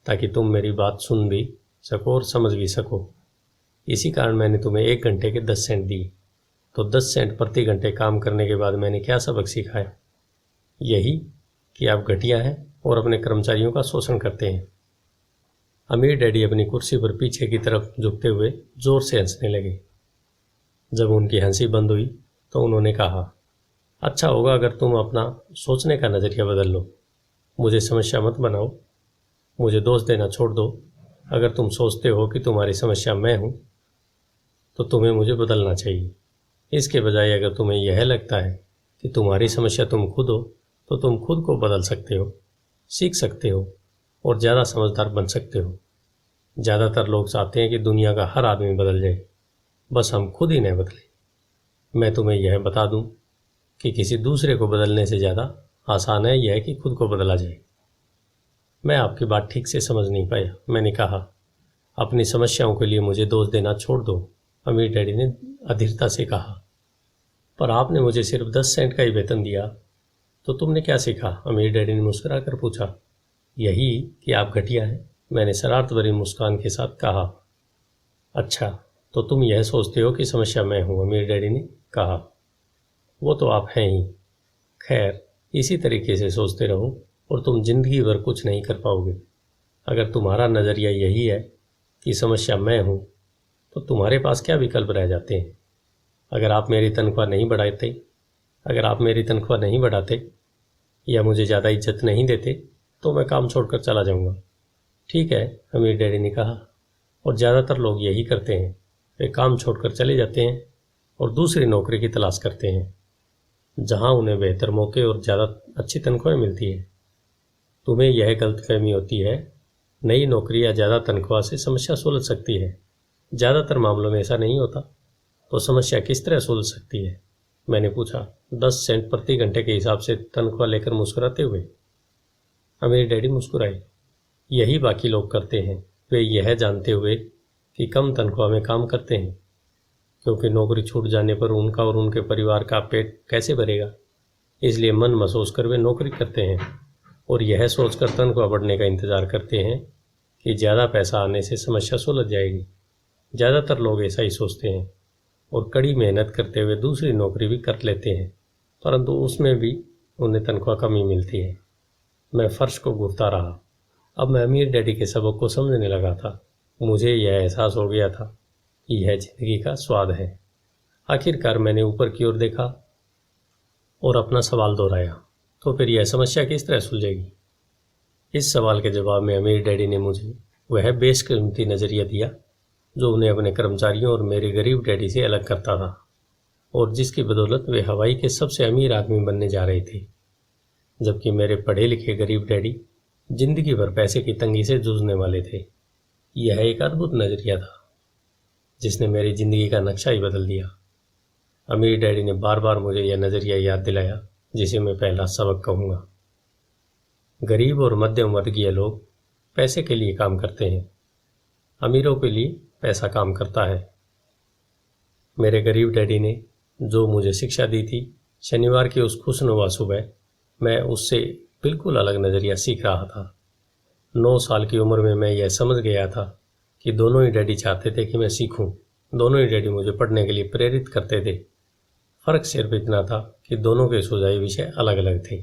ताकि तुम मेरी बात सुन भी सको और समझ भी सको। इसी कारण मैंने तुम्हें 1 घंटे के 10 सेंट दिए। तो 10 सेंट प्रति घंटे काम करने के बाद मैंने क्या सबक सीखा है? यही कि आप घटिया हैं और अपने कर्मचारियों का शोषण करते हैं। अमीर डैडी अपनी कुर्सी पर पीछे की तरफ झुकते हुए जोर से हंसने लगे। जब उनकी हंसी बंद हुई तो उन्होंने कहा, अच्छा होगा अगर तुम अपना सोचने का नज़रिया बदल लो। मुझे समस्या मत बनाओ, मुझे दोष देना छोड़ दो। अगर तुम सोचते हो कि तुम्हारी समस्या मैं हूँ तो तुम्हें मुझे बदलना चाहिए। इसके बजाय अगर तुम्हें यह लगता है कि तुम्हारी समस्या तुम खुद हो तो तुम खुद को बदल सकते हो, सीख सकते हो और ज़्यादा समझदार बन सकते हो। ज़्यादातर लोग चाहते हैं कि दुनिया का हर आदमी बदल जाए, बस हम खुद ही नहीं बदले। मैं तुम्हें यह बता दूं कि किसी दूसरे को बदलने से ज़्यादा आसान है यह कि खुद को बदला जाए। मैं आपकी बात ठीक से समझ नहीं पाया। मैंने कहा, अपनी समस्याओं के लिए मुझे दोष देना छोड़ दो। अमीर डैडी ने अधीरता से कहा, पर आपने मुझे सिर्फ 10 सेंट का ही वेतन दिया। तो तुमने क्या सीखा? अमीर डैडी ने मुस्कुरा कर पूछा। यही कि आप घटिया हैं, मैंने शरारत भरी मुस्कान के साथ कहा। अच्छा, तो तुम यह सोचते हो कि समस्या मैं हूँ? अमीर डैडी ने कहा। वो तो आप हैं ही। खैर, इसी तरीके से सोचते रहो और तुम जिंदगी भर कुछ नहीं कर पाओगे। अगर तुम्हारा नज़रिया यही है कि समस्या मैं हूँ, तो तुम्हारे पास क्या विकल्प रह जाते हैं? अगर आप मेरी तनख्वाह नहीं बढ़ाते या मुझे ज़्यादा इज्जत नहीं देते, तो मैं काम छोड़कर चला जाऊँगा। ठीक है, अमीर डैडी ने कहा, और ज़्यादातर लोग यही करते हैं। वे काम छोड़कर चले जाते हैं और दूसरी नौकरी की तलाश करते हैं, जहाँ उन्हें बेहतर मौके और ज़्यादा अच्छी तनख्वाह मिलती है। तुम्हें यह गलतफहमी होती है, नई नौकरी या ज़्यादा तनख्वाह से समस्या सुलझ सकती है। ज़्यादातर मामलों में ऐसा नहीं होता। तो समस्या किस तरह सुलझ सकती है? मैंने पूछा, 10 सेंट प्रति घंटे के हिसाब से तनख्वाह लेकर मुस्कुराते हुए। अमीर डैडी मुस्कुराए। यही बाकी लोग करते हैं। वे यह जानते हुए कि कम तनख्वाह में काम करते हैं, क्योंकि नौकरी छूट जाने पर उनका और उनके परिवार का पेट कैसे भरेगा, इसलिए मन महसूस कर वे नौकरी करते हैं और यह सोचकर तनख्वाह बढ़ने का इंतज़ार करते हैं कि ज़्यादा पैसा आने से समस्या सुलझ जाएगी। ज़्यादातर लोग ऐसा ही सोचते हैं और कड़ी मेहनत करते हुए दूसरी नौकरी भी कर लेते हैं, परंतु उसमें भी उन्हें तनख्वाह कम ही मिलती है। मैं फर्श को घूरता रहा। अब मैं अमीर डैडी के सबक को समझने लगा था। मुझे यह एहसास हो गया था कि यह जिंदगी का स्वाद है। आखिरकार मैंने ऊपर की ओर देखा और अपना सवाल दोहराया, तो फिर यह समस्या किस तरह सुलझेगी? इस सवाल के जवाब में अमीर डैडी ने मुझे वह बेशकीमती नज़रिया दिया जो उन्हें अपने कर्मचारियों और मेरे गरीब डैडी से अलग करता था, और जिसकी बदौलत वे हवाई के सबसे अमीर आदमी बनने जा रहे थे, जबकि मेरे पढ़े लिखे गरीब डैडी जिंदगी भर पैसे की तंगी से जूझने वाले थे। यह एक अद्भुत नज़रिया था जिसने मेरी ज़िंदगी का नक्शा ही बदल दिया। अमीर डैडी ने बार बार मुझे यह नज़रिया याद दिलाया, जिसे मैं पहला सबक कहूँगा। गरीब और मध्यम वर्गीय लोग पैसे के लिए काम करते हैं, अमीरों के लिए पैसा काम करता है। मेरे गरीब डैडी ने जो मुझे शिक्षा दी थी, शनिवार की उस खुशनुमा सुबह मैं उससे बिल्कुल अलग नज़रिया सीख रहा था। 9 साल की उम्र में मैं यह समझ गया था कि दोनों ही डैडी चाहते थे कि मैं सीखूं। दोनों ही डैडी मुझे पढ़ने के लिए प्रेरित करते थे। फ़र्क सिर्फ इतना था कि दोनों के सुझाए विषय अलग अलग थे।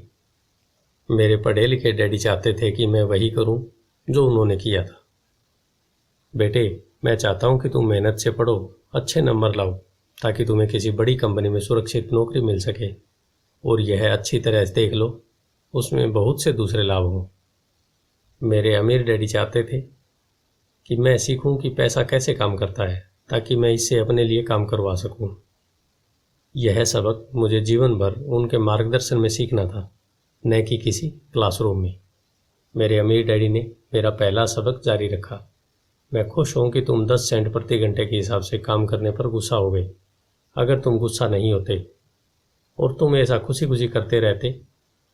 मेरे पढ़े लिखे डैडी चाहते थे कि मैं वही करूं जो उन्होंने किया था। बेटे, मैं चाहता हूं कि तुम मेहनत से पढ़ो, अच्छे नंबर लाओ, ताकि तुम्हें किसी बड़ी कंपनी में सुरक्षित नौकरी मिल सके, और यह अच्छी तरह से देख लो, उसमें बहुत से दूसरे लाभ हों। मेरे अमीर डैडी चाहते थे कि मैं सीखूं कि पैसा कैसे काम करता है, ताकि मैं इससे अपने लिए काम करवा सकूं। यह सबक मुझे जीवन भर उनके मार्गदर्शन में सीखना था, न कि किसी क्लासरूम में। मेरे अमीर डैडी ने मेरा पहला सबक जारी रखा। मैं खुश हूं कि तुम 10 सेंट प्रति घंटे के हिसाब से काम करने पर गुस्सा हो गए। अगर तुम गुस्सा नहीं होते और तुम ऐसा खुशी खुशी करते रहते,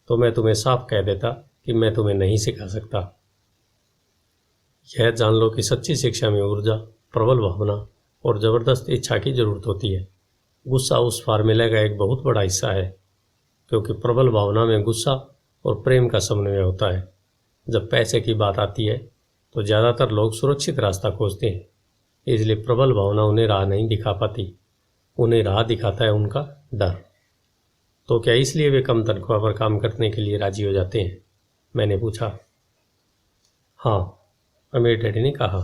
तो मैं तुम्हें साफ कह देता कि मैं तुम्हें नहीं सिखा सकता। यह जान लो कि सच्ची शिक्षा में ऊर्जा, प्रबल भावना और ज़बरदस्त इच्छा की ज़रूरत होती है। गुस्सा उस फार्मूले का एक बहुत बड़ा हिस्सा है, क्योंकि प्रबल भावना में गुस्सा और प्रेम का समन्वय होता है। जब पैसे की बात आती है तो ज़्यादातर लोग सुरक्षित रास्ता खोजते हैं, इसलिए प्रबल भावना उन्हें राह नहीं दिखा पाती। उन्हें राह दिखाता है उनका डर। तो क्या इसलिए वे कम तनख्वाह पर काम करने के लिए राजी हो जाते हैं? मैंने पूछा। हाँ, अमीर डैडी ने कहा।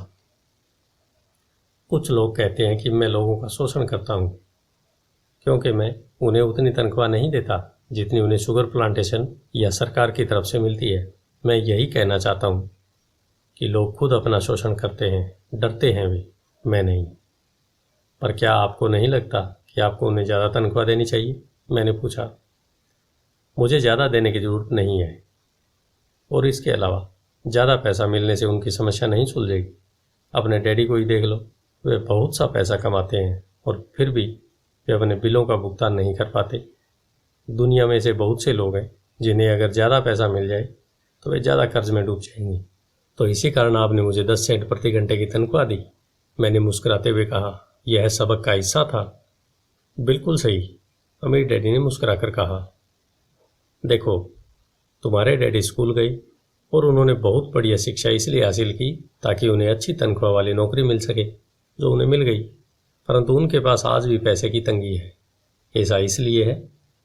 कुछ लोग कहते हैं कि मैं लोगों का शोषण करता हूँ, क्योंकि मैं उन्हें उतनी तनख्वाह नहीं देता जितनी उन्हें शुगर प्लांटेशन या सरकार की तरफ से मिलती है। मैं यही कहना चाहता हूँ कि लोग खुद अपना शोषण करते हैं, डरते हैं वे, मैं नहीं। पर क्या आपको नहीं लगता कि आपको उन्हें ज़्यादा तनख्वाह देनी चाहिए? मैंने पूछा। मुझे ज़्यादा देने की ज़रूरत नहीं है, और इसके अलावा ज़्यादा पैसा मिलने से उनकी समस्या नहीं सुलझेगी। अपने डैडी को ही देख लो, वे बहुत सा पैसा कमाते हैं और फिर भी वे अपने बिलों का भुगतान नहीं कर पाते। दुनिया में ऐसे बहुत से लोग हैं जिन्हें अगर ज़्यादा पैसा मिल जाए तो वे ज़्यादा कर्ज में डूब जाएंगे। तो इसी कारण आपने मुझे 10 सेंट प्रति घंटे की तनख्वाह दी? मैंने मुस्कुराते हुए कहा। यह सबक का हिस्सा था। बिल्कुल सही, अमीर डैडी ने मुस्कुराकर कहा। देखो, तुम्हारे डैडी स्कूल गए और उन्होंने बहुत बढ़िया शिक्षा इसलिए हासिल की ताकि उन्हें अच्छी तनख्वाह वाली नौकरी मिल सके, जो उन्हें मिल गई। परंतु उनके पास आज भी पैसे की तंगी है। ऐसा इसलिए है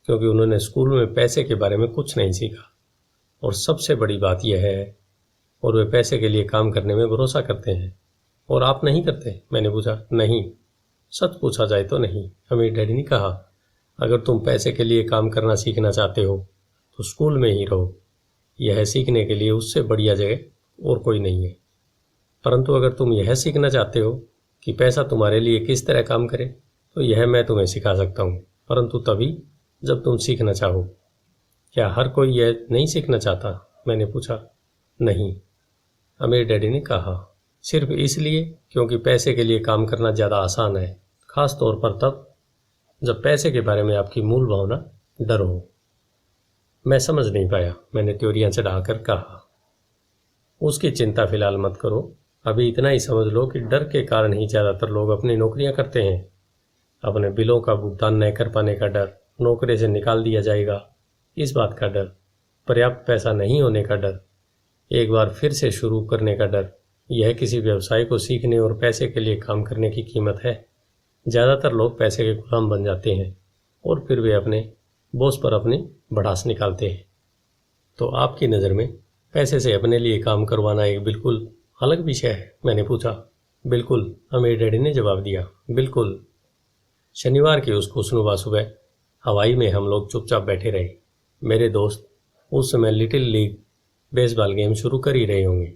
क्योंकि उन्होंने स्कूल में पैसे के बारे में कुछ नहीं सीखा। और सबसे बड़ी बात यह है, और वे पैसे के लिए काम करने में भरोसा करते हैं। और आप नहीं करते? मैंने पूछा। नहीं, सच पूछा जाए तो नहीं, अमीर डैडी ने कहा। अगर तुम पैसे के लिए काम करना सीखना चाहते हो तो स्कूल में ही रहो। यह सीखने के लिए उससे बढ़िया जगह और कोई नहीं है। परंतु अगर तुम यह सीखना चाहते हो कि पैसा तुम्हारे लिए किस तरह काम करे, तो यह मैं तुम्हें सिखा सकता हूँ, परंतु तभी जब तुम सीखना चाहो। क्या हर कोई यह नहीं सीखना चाहता? मैंने पूछा। नहीं, अमीर डैडी ने कहा। सिर्फ इसलिए क्योंकि पैसे के लिए काम करना ज़्यादा आसान है, खास तौर पर तब जब पैसे के बारे में आपकी मूल भावना डर हो। मैं समझ नहीं पाया, मैंने त्योरियां चढ़ाकर कहा। उसकी चिंता फिलहाल मत करो, अभी इतना ही समझ लो कि डर के कारण ही ज़्यादातर लोग अपनी नौकरियां करते हैं। अपने बिलों का भुगतान न कर पाने का डर, नौकरी से निकाल दिया जाएगा इस बात का डर, पर्याप्त पैसा नहीं होने का डर, एक बार फिर से शुरू करने का डर। यह किसी व्यवसाय को सीखने और पैसे के लिए काम करने की कीमत है। ज़्यादातर लोग पैसे के गुलाम बन जाते हैं और फिर वे अपने बॉस पर अपनी भड़ास निकालते हैं। तो आपकी नज़र में पैसे से अपने लिए काम करवाना एक बिल्कुल अलग विषय है? मैंने पूछा। बिल्कुल, अमीर डैडी ने जवाब दिया, बिल्कुल। शनिवार की उस खुशनुमा सुबह हवाई में हम लोग चुपचाप बैठे रहे। मेरे दोस्त उस समय लिटिल लीग बेसबॉल गेम शुरू कर ही रहे होंगे,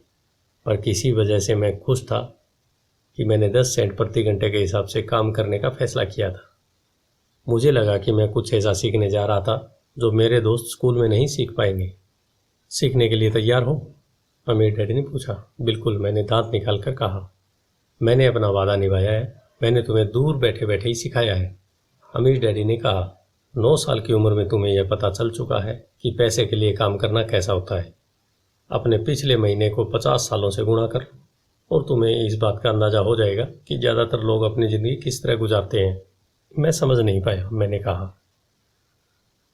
पर किसी वजह से मैं खुश था कि मैंने 10 सेंट प्रति घंटे के हिसाब से काम करने का फैसला किया था। मुझे लगा कि मैं कुछ ऐसा सीखने जा रहा था जो मेरे दोस्त स्कूल में नहीं सीख पाएंगे। सीखने के लिए तैयार हो? अमीर डैडी ने पूछा। बिल्कुल, मैंने दांत निकाल कर कहा। मैंने अपना वादा निभाया है, मैंने तुम्हें दूर बैठे बैठे ही सिखाया है। अमीर डैडी ने कहा। 9 साल की उम्र में तुम्हें यह पता चल चुका है कि पैसे के लिए काम करना कैसा होता है। अपने पिछले महीने को 50 सालों से गुणा कर और तुम्हें इस बात का अंदाजा हो जाएगा कि ज़्यादातर लोग अपनी ज़िंदगी किस तरह गुजारते हैं। मैं समझ नहीं पाया, मैंने कहा।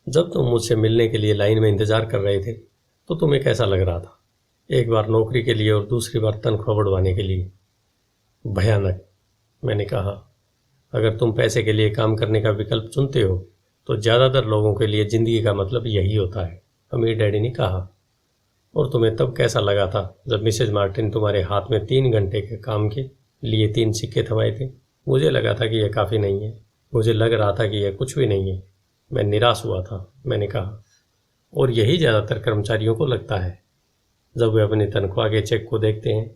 जब तुम मुझसे मिलने के लिए लाइन में इंतज़ार कर रहे थे तो तुम्हें कैसा लग रहा था? एक बार नौकरी के लिए और दूसरी बार तनख्वाह बढ़वाने के लिए। भयानक, मैंने कहा। अगर तुम पैसे के लिए काम करने का विकल्प चुनते हो तो ज़्यादातर लोगों के लिए ज़िंदगी का मतलब यही होता है, अमीर डैडी ने कहा। और तुम्हें तब कैसा लगा था जब मिसेज मार्टिन तुम्हारे हाथ में 3 घंटे के काम के लिए 3 सिक्के थमाए थे? मुझे लगा था कि यह काफ़ी नहीं है, मुझे लग रहा था कि यह कुछ भी नहीं है। मैं निराश हुआ था, मैंने कहा। और यही ज़्यादातर कर्मचारियों को लगता है जब वे अपनी तनख्वाह के चेक को देखते हैं,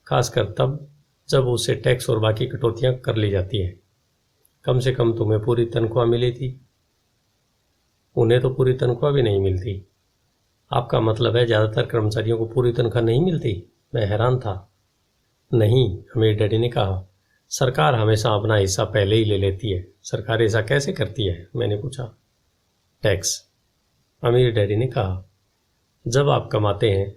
खासकर तब जब उससे टैक्स और बाकी कटौतियाँ कर ली जाती हैं। कम से कम तुम्हें पूरी तनख्वाह मिली थी, उन्हें तो पूरी तनख्वाह भी नहीं मिलती। आपका मतलब है ज़्यादातर कर्मचारियों को पूरी तनख्वाह नहीं मिलती? मैं हैरान था। नहीं, अमीर डैडी ने कहा। सरकार हमेशा अपना हिस्सा पहले ही ले लेती है। सरकार ऐसा कैसे करती है? मैंने पूछा। टैक्स, अमीर डैडी ने कहा। जब आप कमाते हैं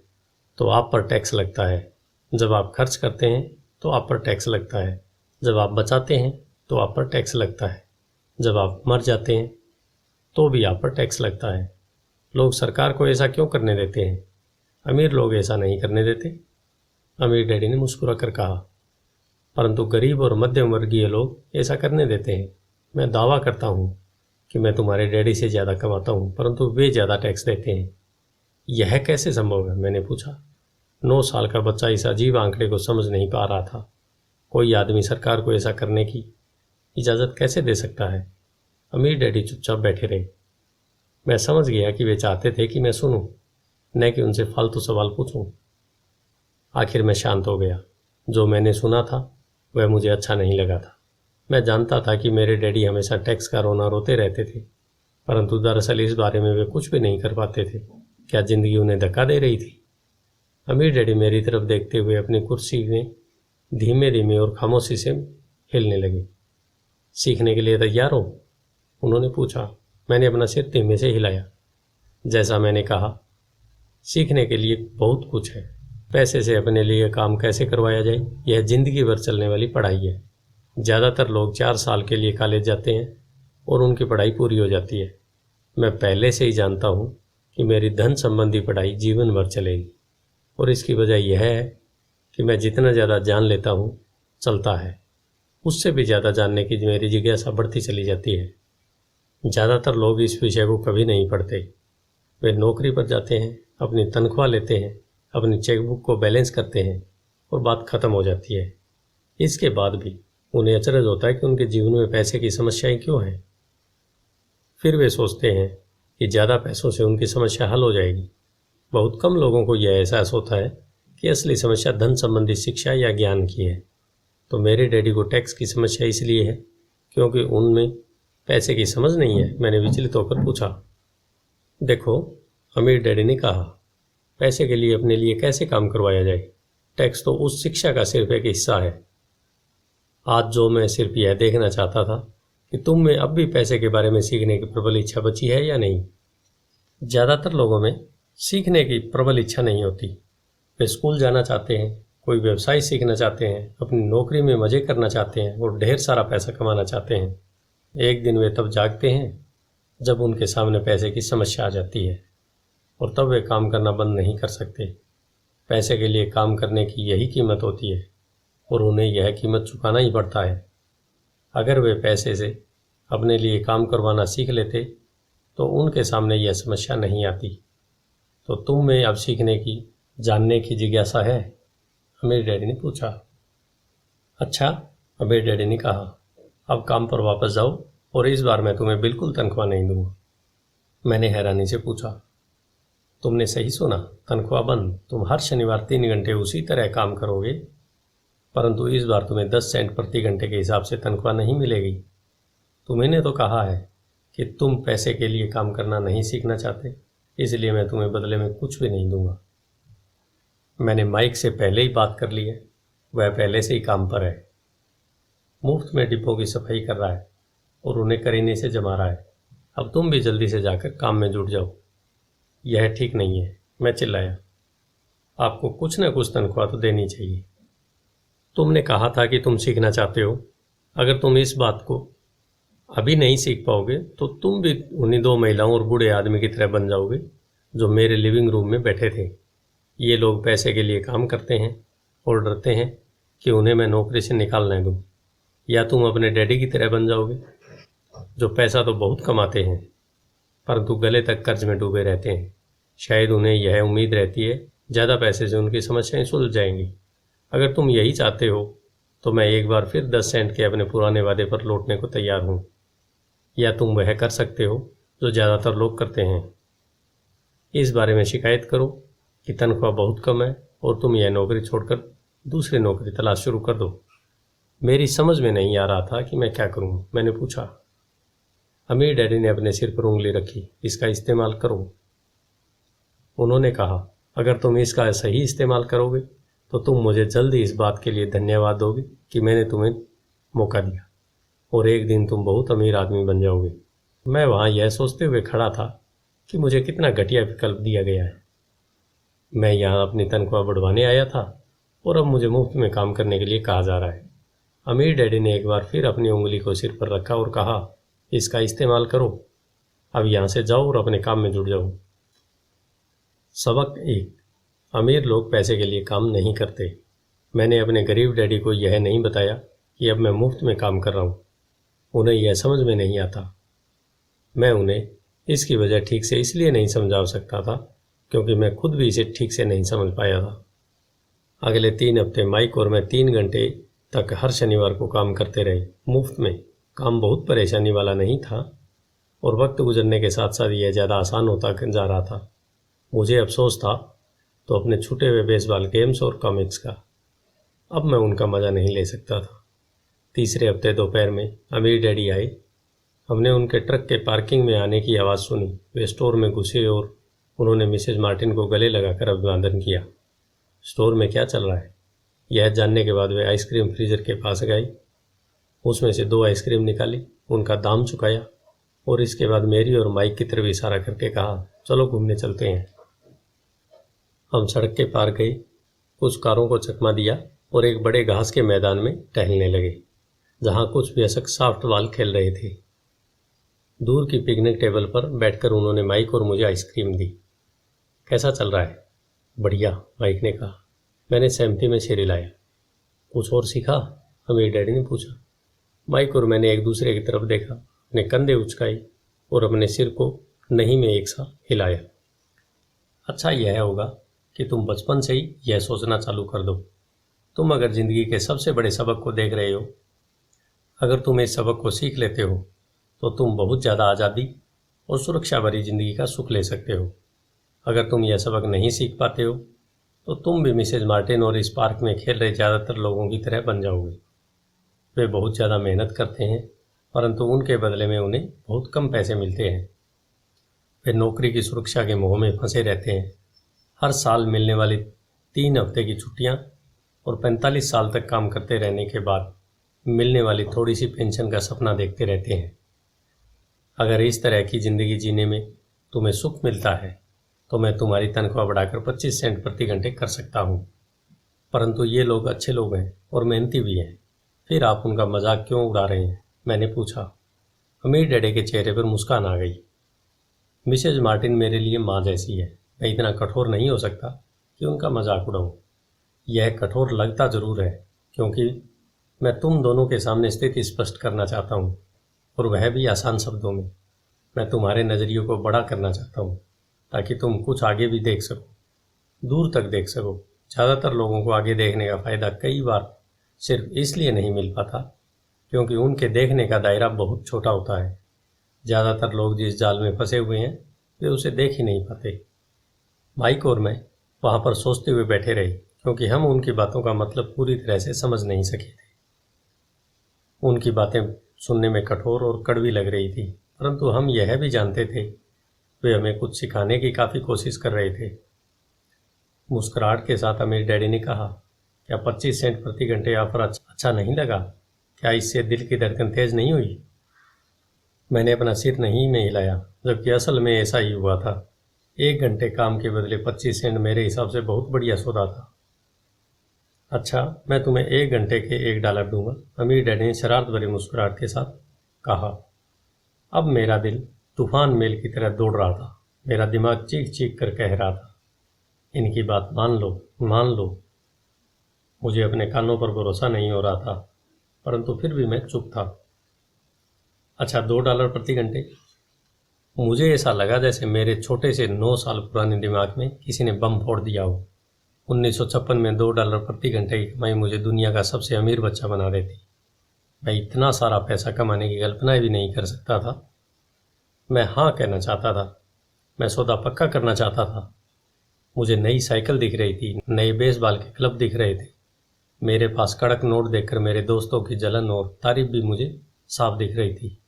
तो आप पर टैक्स लगता है, जब आप खर्च करते हैं तो आप पर टैक्स लगता है, जब आप बचाते हैं तो आप पर टैक्स लगता है, जब आप मर जाते हैं तो भी आप पर टैक्स लगता है। लोग सरकार को ऐसा क्यों करने देते हैं? अमीर लोग ऐसा नहीं करने देते, अमीर डैडी ने मुस्कुरा कर कहा। परंतु गरीब और मध्यम वर्गीय लोग ऐसा करने देते हैं। मैं दावा करता हूँ कि मैं तुम्हारे डैडी से ज़्यादा कमाता हूँ, परंतु वे ज़्यादा टैक्स देते हैं। यह कैसे संभव है? मैंने पूछा। 9 साल का बच्चा इस अजीब आंकड़े को समझ नहीं पा रहा था। कोई आदमी सरकार को ऐसा करने की इजाज़त कैसे दे सकता है? अमीर डैडी चुपचाप बैठे रहे। मैं समझ गया कि वे चाहते थे कि मैं सुनूं, न कि उनसे फालतू सवाल पूछूं। आखिर मैं शांत हो गया। जो मैंने सुना था वह मुझे अच्छा नहीं लगा था। मैं जानता था कि मेरे डैडी हमेशा टैक्स का रोना रोते रहते थे, परंतु दरअसल इस बारे में वे कुछ भी नहीं कर पाते थे। क्या जिंदगी उन्हें धक्का दे रही थी? अमीर डैडी मेरी तरफ देखते हुए अपनी कुर्सी में धीमे धीमे और खामोशी से हिलने लगे। सीखने के लिए तैयार हो? उन्होंने पूछा। मैंने अपना सिर धीमे से हिलाया। जैसा मैंने कहा, सीखने के लिए बहुत कुछ है। पैसे से अपने लिए काम कैसे करवाया जाए, यह जिंदगी भर चलने वाली पढ़ाई है। ज़्यादातर लोग 4 साल के लिए कॉलेज जाते हैं और उनकी पढ़ाई पूरी हो जाती है। मैं पहले से ही जानता हूँ कि मेरी धन संबंधी पढ़ाई जीवन भर चलेगी, और इसकी वजह यह है कि मैं जितना ज़्यादा जान लेता हूँ चलता है, उससे भी ज़्यादा जानने की मेरी जिज्ञासा बढ़ती चली जाती है। ज़्यादातर लोग इस विषय को कभी नहीं पढ़ते। वे नौकरी पर जाते हैं, अपनी तनख्वाह लेते हैं, अपनी चेकबुक को बैलेंस करते हैं और बात खत्म हो जाती है। इसके बाद भी उन्हें अचरज होता है कि उनके जीवन में पैसे की समस्याएं क्यों हैं। फिर वे सोचते हैं कि ज़्यादा पैसों से उनकी समस्या हल हो जाएगी। बहुत कम लोगों को यह एहसास होता है कि असली समस्या धन संबंधी शिक्षा या ज्ञान की है। तो मेरे डैडी को टैक्स की समस्या इसलिए है क्योंकि उनमें पैसे की समझ नहीं है। मैंने विचलित होकर पूछा। देखो, अमीर डैडी ने कहा, पैसे के लिए अपने लिए कैसे काम करवाया जाए? टैक्स तो उस शिक्षा का सिर्फ एक हिस्सा है। आज जो मैं सिर्फ यह देखना चाहता था कि तुम में अब भी पैसे के बारे में सीखने की प्रबल इच्छा बची है या नहीं। ज़्यादातर लोगों में सीखने की प्रबल इच्छा नहीं होती। वे स्कूल जाना चाहते हैं, कोई व्यवसाय सीखना चाहते हैं, अपनी नौकरी में मज़े करना चाहते हैं और ढेर सारा पैसा कमाना चाहते हैं। एक दिन वे तब जागते हैं जब उनके सामने पैसे की समस्या आ जाती है, और तब वे काम करना बंद नहीं कर सकते। पैसे के लिए काम करने की यही कीमत होती है, और उन्हें यह कीमत चुकाना ही पड़ता है। अगर वे पैसे से अपने लिए काम करवाना सीख लेते तो उनके सामने यह समस्या नहीं आती। तो तुम में अब सीखने की, जानने की जिज्ञासा है? अमीर डैडी ने पूछा। अच्छा, अमीर डैडी ने कहा, अब काम पर वापस जाओ और इस बार मैं तुम्हें बिल्कुल तनख्वाह नहीं दूंगा। मैंने हैरानी से पूछा, तुमने सही सुना, तनख्वाह बंद? तुम हर शनिवार 3 घंटे उसी तरह काम करोगे, परंतु इस बार तुम्हें 10 सेंट प्रति घंटे के हिसाब से तनख्वाह नहीं मिलेगी। तुम्हें तो कहा है कि तुम पैसे के लिए काम करना नहीं सीखना चाहते, इसलिए मैं तुम्हें बदले में कुछ भी नहीं दूंगा। मैंने माइक से पहले ही बात कर ली है, वह पहले से ही काम पर है। मुफ्त में डिब्बों की सफाई कर रहा है और उन्हें करीने से जमा रहा है। अब तुम भी जल्दी से जाकर काम में जुट जाओ। यह ठीक नहीं है, मैं चिल्लाया। आपको कुछ न कुछ तनख्वाह तो देनी चाहिए। तुमने कहा था कि तुम सीखना चाहते हो। अगर तुम इस बात को अभी नहीं सीख पाओगे तो तुम भी उन्हीं 2 महिलाओं और बूढ़े आदमी की तरह बन जाओगे जो मेरे लिविंग रूम में बैठे थे। ये लोग पैसे के लिए काम करते हैं और डरते हैं कि उन्हें मैं नौकरी से निकालने दूँ। या तुम अपने डैडी की तरह बन जाओगे जो पैसा तो बहुत कमाते हैं परंतु गले तक कर्ज में डूबे रहते हैं। शायद उन्हें यह उम्मीद रहती है ज़्यादा पैसे से उनकी समस्याएं सुलझ जाएंगी। अगर तुम यही चाहते हो तो मैं एक बार फिर 10 सेंट के अपने पुराने वादे पर लौटने को तैयार हूँ। या तुम वह कर सकते हो जो ज़्यादातर लोग करते हैं, इस बारे में शिकायत करो कि तनख्वाह बहुत कम है और तुम यह नौकरी छोड़कर दूसरी नौकरी तलाश शुरू कर दो। मेरी समझ में नहीं आ रहा था कि मैं क्या करूँ। मैंने पूछा। अमीर डैडी ने अपने सिर पर उंगली रखी। इसका इस्तेमाल करो। उन्होंने कहा, अगर तुम इसका सही इस्तेमाल करोगे तो तुम मुझे जल्दी इस बात के लिए धन्यवाद दोगे कि मैंने तुम्हें मौका दिया, और एक दिन तुम बहुत अमीर आदमी बन जाओगे। मैं वहाँ यह सोचते हुए खड़ा था कि मुझे कितना घटिया विकल्प दिया गया है। मैं यहाँ अपनी तनख्वाह बढ़वाने आया था और अब मुझे मुफ्त में काम करने के लिए कहा जा रहा है। अमीर डैडी ने एक बार फिर अपनी उंगली को सिर पर रखा और कहा, इसका इस्तेमाल करो। अब यहाँ से जाओ और अपने काम में जुट जाओ। सबक 1, अमीर लोग पैसे के लिए काम नहीं करते। मैंने अपने गरीब डैडी को यह नहीं बताया कि अब मैं मुफ्त में काम कर रहा हूँ। उन्हें यह समझ में नहीं आता। मैं उन्हें इसकी वजह ठीक से इसलिए नहीं समझा सकता था क्योंकि मैं खुद भी इसे ठीक से नहीं समझ पाया था। अगले 3 हफ्ते माइक और मैं 3 घंटे तक हर शनिवार को काम करते रहे, मुफ्त में। काम बहुत परेशानी वाला नहीं था और वक्त गुजरने के साथ साथ यह ज़्यादा आसान होता जा रहा था। मुझे अफसोस था तो अपने छूटे हुए बेसबॉल गेम्स और कॉमिक्स का। अब मैं उनका मज़ा नहीं ले सकता था। तीसरे हफ्ते दोपहर में अमीर डैडी आए। हमने उनके ट्रक के पार्किंग में आने की आवाज़ सुनी। वे स्टोर में घुसे और उन्होंने मिसेज मार्टिन को गले लगाकर अभिवादन किया। स्टोर में क्या चल रहा है यह जानने के बाद वे आइसक्रीम फ्रीजर के पास गए, उसमें से 2 आइसक्रीम निकाली, उनका दाम चुकाया और इसके बाद मेरी और माइक की तरफ इशारा करके कहा, चलो घूमने चलते हैं। हम सड़क के पार गए, कुछ कारों को चकमा दिया और एक बड़े घास के मैदान में टहलने लगे जहाँ कुछ वयस्क सॉफ्ट बॉल खेल रहे थे। दूर की पिकनिक टेबल पर बैठकर उन्होंने माइक और मुझे आइसक्रीम दी। कैसा चल रहा है? बढ़िया, माइक ने कहा। मैंने सहमति में सिर हिलाया। कुछ और सीखा? अमीर डैडी ने पूछा। माइक और मैंने एक दूसरे की तरफ देखा, अपने कंधे उचकाई और अपने सिर को नहीं में एक सा हिलाया। अच्छा यह होगा कि तुम बचपन से ही यह सोचना चालू कर दो। तुम अगर जिंदगी के सबसे बड़े सबक को देख रहे हो, अगर तुम इस सबक को सीख लेते हो तो तुम बहुत ज़्यादा आज़ादी और सुरक्षा भरी जिंदगी का सुख ले सकते हो। अगर तुम यह सबक नहीं सीख पाते हो तो तुम भी मिसेज मार्टिन और इस पार्क में खेल रहे ज़्यादातर लोगों की तरह बन जाओगे। वे बहुत ज़्यादा मेहनत करते हैं, परंतु उनके बदले में उन्हें बहुत कम पैसे मिलते हैं। वे नौकरी की सुरक्षा के मोह में फंसे रहते हैं। हर साल मिलने वाली 3 हफ्ते की छुट्टियां और 45 साल तक काम करते रहने के बाद मिलने वाली थोड़ी सी पेंशन का सपना देखते रहते हैं। अगर इस तरह की ज़िंदगी जीने में तुम्हें सुख मिलता है तो मैं तुम्हारी तनख्वाह बढ़ाकर 25 सेंट प्रति घंटे कर सकता हूँ। परंतु ये लोग अच्छे लोग हैं और मेहनती भी हैं, फिर आप उनका मजाक क्यों उड़ा रहे हैं? मैंने पूछा। अमीर डैडी के चेहरे पर मुस्कान आ गई। मिसेज मार्टिन मेरे लिए माँ जैसी है। मैं इतना कठोर नहीं हो सकता कि उनका मजाक उड़ाऊँ। यह कठोर लगता ज़रूर है क्योंकि मैं तुम दोनों के सामने स्थिति स्पष्ट करना चाहता हूँ, और वह भी आसान शब्दों में। मैं तुम्हारे नज़रियों को बड़ा करना चाहता हूँ ताकि तुम कुछ आगे भी देख सको, दूर तक देख सको। ज़्यादातर लोगों को आगे देखने का फ़ायदा कई बार सिर्फ इसलिए नहीं मिल पाता क्योंकि उनके देखने का दायरा बहुत छोटा होता है। ज़्यादातर लोग जिस जाल में फंसे हुए हैं वे उसे देख ही नहीं पाते। माइक और मैं वहाँ पर सोचते हुए बैठे रहे क्योंकि हम उनकी बातों का मतलब पूरी तरह से समझ नहीं सके थे। उनकी बातें सुनने में कठोर और कड़वी लग रही थी, परंतु हम यह भी जानते थे वे हमें कुछ सिखाने की काफ़ी कोशिश कर रहे थे। मुस्कुराहट के साथ अमीर डैडी ने कहा, क्या 25 सेंट प्रति घंटे ऑफर अच्छा नहीं लगा? क्या इससे दिल की धड़कन तेज नहीं हुई? मैंने अपना सिर नहीं में हिलाया, जबकि असल में ऐसा ही हुआ था। 1 घंटे काम के बदले 25 सेंट मेरे हिसाब से बहुत बढ़िया सौदा था। अच्छा, मैं तुम्हें 1 घंटे के $1 दूंगा, अमीर डैडी ने शरारत भरी मुस्कुराहट के साथ कहा। अब मेरा दिल तूफान मेल की तरह दौड़ रहा था। मेरा दिमाग चीख चीख कर कह रहा था, इनकी बात मान लो, मान लो। मुझे अपने कानों पर भरोसा नहीं हो रहा था, परंतु फिर भी मैं चुप था। अच्छा, $2 प्रति घंटे? मुझे ऐसा लगा जैसे मेरे छोटे से 9 साल पुराने दिमाग में किसी ने बम फोड़ दिया हो। 1956 में $2 प्रति घंटे की कमाई मुझे दुनिया का सबसे अमीर बच्चा बना देती। मैं इतना सारा पैसा कमाने की कल्पना भी नहीं कर सकता था। मैं हाँ कहना चाहता था। मैं सौदा पक्का करना चाहता था। मुझे नई साइकिल दिख रही थी, नए बेसबॉल के क्लब दिख रहे थे। मेरे पास कड़क नोट देखकर मेरे दोस्तों की जलन और तारीफ भी मुझे साफ दिख रही थी।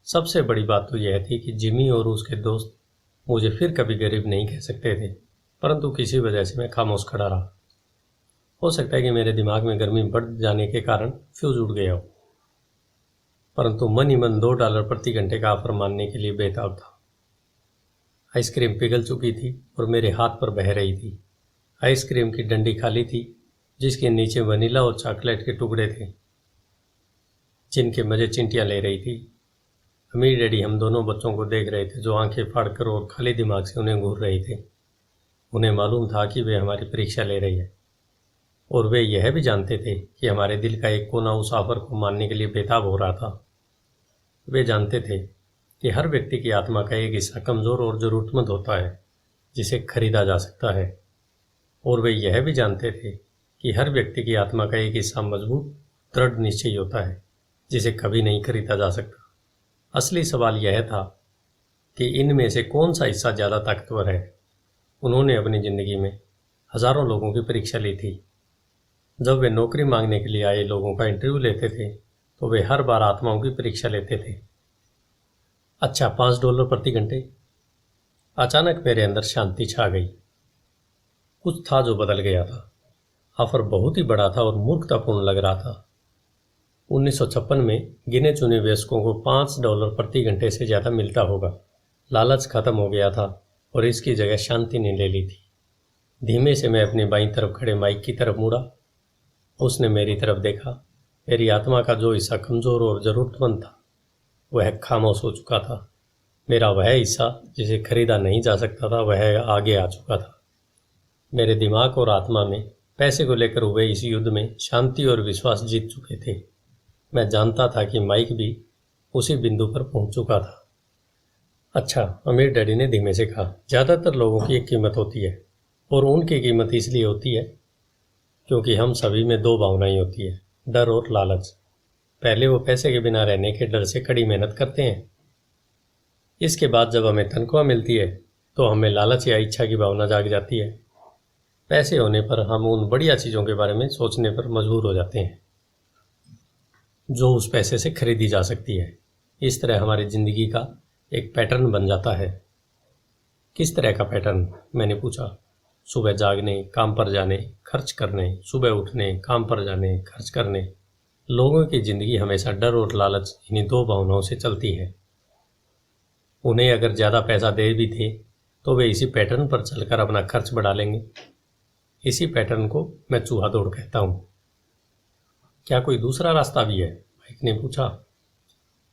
सबसे बड़ी बात तो यह थी कि जिमी और उसके दोस्त मुझे फिर कभी गरीब नहीं कह सकते थे, परंतु किसी वजह से मैं खामोश खड़ा रहा। हो सकता है कि मेरे दिमाग में गर्मी बढ़ जाने के कारण फ्यूज उड़ गया हो, परंतु मन ही मन $2 प्रति घंटे का ऑफर मानने के लिए बेताब था। आइसक्रीम पिघल चुकी थी और मेरे हाथ पर बह रही थी। आइसक्रीम की डंडी खाली थी जिसके नीचे वनीला और चॉकलेट के टुकड़े थे जिनके मजे चिंटियां ले रही थी। अमीर डैडी हम दोनों बच्चों को देख रहे थे जो आंखें फाड़कर और खाली दिमाग से उन्हें घूर रहे थे। उन्हें मालूम था कि वे हमारी परीक्षा ले रही है, और वे यह भी जानते थे कि हमारे दिल का एक कोना उस ऑफर को मानने के लिए बेताब हो रहा था। वे जानते थे कि हर व्यक्ति की आत्मा का एक हिस्सा कमज़ोर और ज़रूरतमंद होता है जिसे खरीदा जा सकता है, और वे यह भी जानते थे कि हर व्यक्ति की आत्मा का एक हिस्सा मजबूत दृढ़ निश्चयी होता है जिसे कभी नहीं खरीदा जा सकता। असली सवाल यह था कि इनमें से कौन सा हिस्सा ज़्यादा ताकतवर है। उन्होंने अपनी ज़िंदगी में हज़ारों लोगों की परीक्षा ली थी। जब वे नौकरी मांगने के लिए आए लोगों का इंटरव्यू लेते थे तो वे हर बार आत्माओं की परीक्षा लेते थे। अच्छा, $5 प्रति घंटे? अचानक मेरे अंदर शांति छा गई। कुछ था जो बदल गया था। ऑफर बहुत ही बड़ा था और मूर्खतापूर्ण लग रहा था। 1956 में गिने चुने वयस्कों को $5 प्रति घंटे से ज़्यादा मिलता होगा। लालच खत्म हो गया था और इसकी जगह शांति ने ले ली थी। धीमे से मैं अपनी बाईं तरफ खड़े माइक की तरफ मुड़ा। उसने मेरी तरफ देखा। मेरी आत्मा का जो हिस्सा कमज़ोर और ज़रूरतमंद था वह खामोश हो चुका था। मेरा वह हिस्सा जिसे खरीदा नहीं जा सकता था वह आगे आ चुका था। मेरे दिमाग और आत्मा में पैसे को लेकर हुए इस युद्ध में शांति और विश्वास जीत चुके थे। मैं जानता था कि माइक भी उसी बिंदु पर पहुंच चुका था। अच्छा, अमीर डैडी ने धीमे से कहा, ज़्यादातर लोगों की एक कीमत होती है और उनकी कीमत इसलिए होती है क्योंकि हम सभी में दो भावनाएं होती है, डर और लालच। पहले वो पैसे के बिना रहने के डर से कड़ी मेहनत करते हैं। इसके बाद जब हमें तनख्वाह मिलती है तो हमें लालच या इच्छा की भावना जाग जाती है। पैसे होने पर हम उन बढ़िया चीज़ों के बारे में सोचने पर मजबूर हो जाते हैं जो उस पैसे से खरीदी जा सकती है। इस तरह हमारी ज़िंदगी का एक पैटर्न बन जाता है। किस तरह का पैटर्न? मैंने पूछा। सुबह जागने, काम पर जाने, खर्च करने, सुबह उठने, काम पर जाने, खर्च करने। लोगों की ज़िंदगी हमेशा डर और लालच इन्हीं दो भावनाओं से चलती है। उन्हें अगर ज़्यादा पैसा दे भी थे तो वे इसी पैटर्न पर चलकर अपना खर्च बढ़ा लेंगे। इसी पैटर्न को मैं चूहा दौड़ कहता हूँ। क्या कोई दूसरा रास्ता भी है? माइक ने पूछा।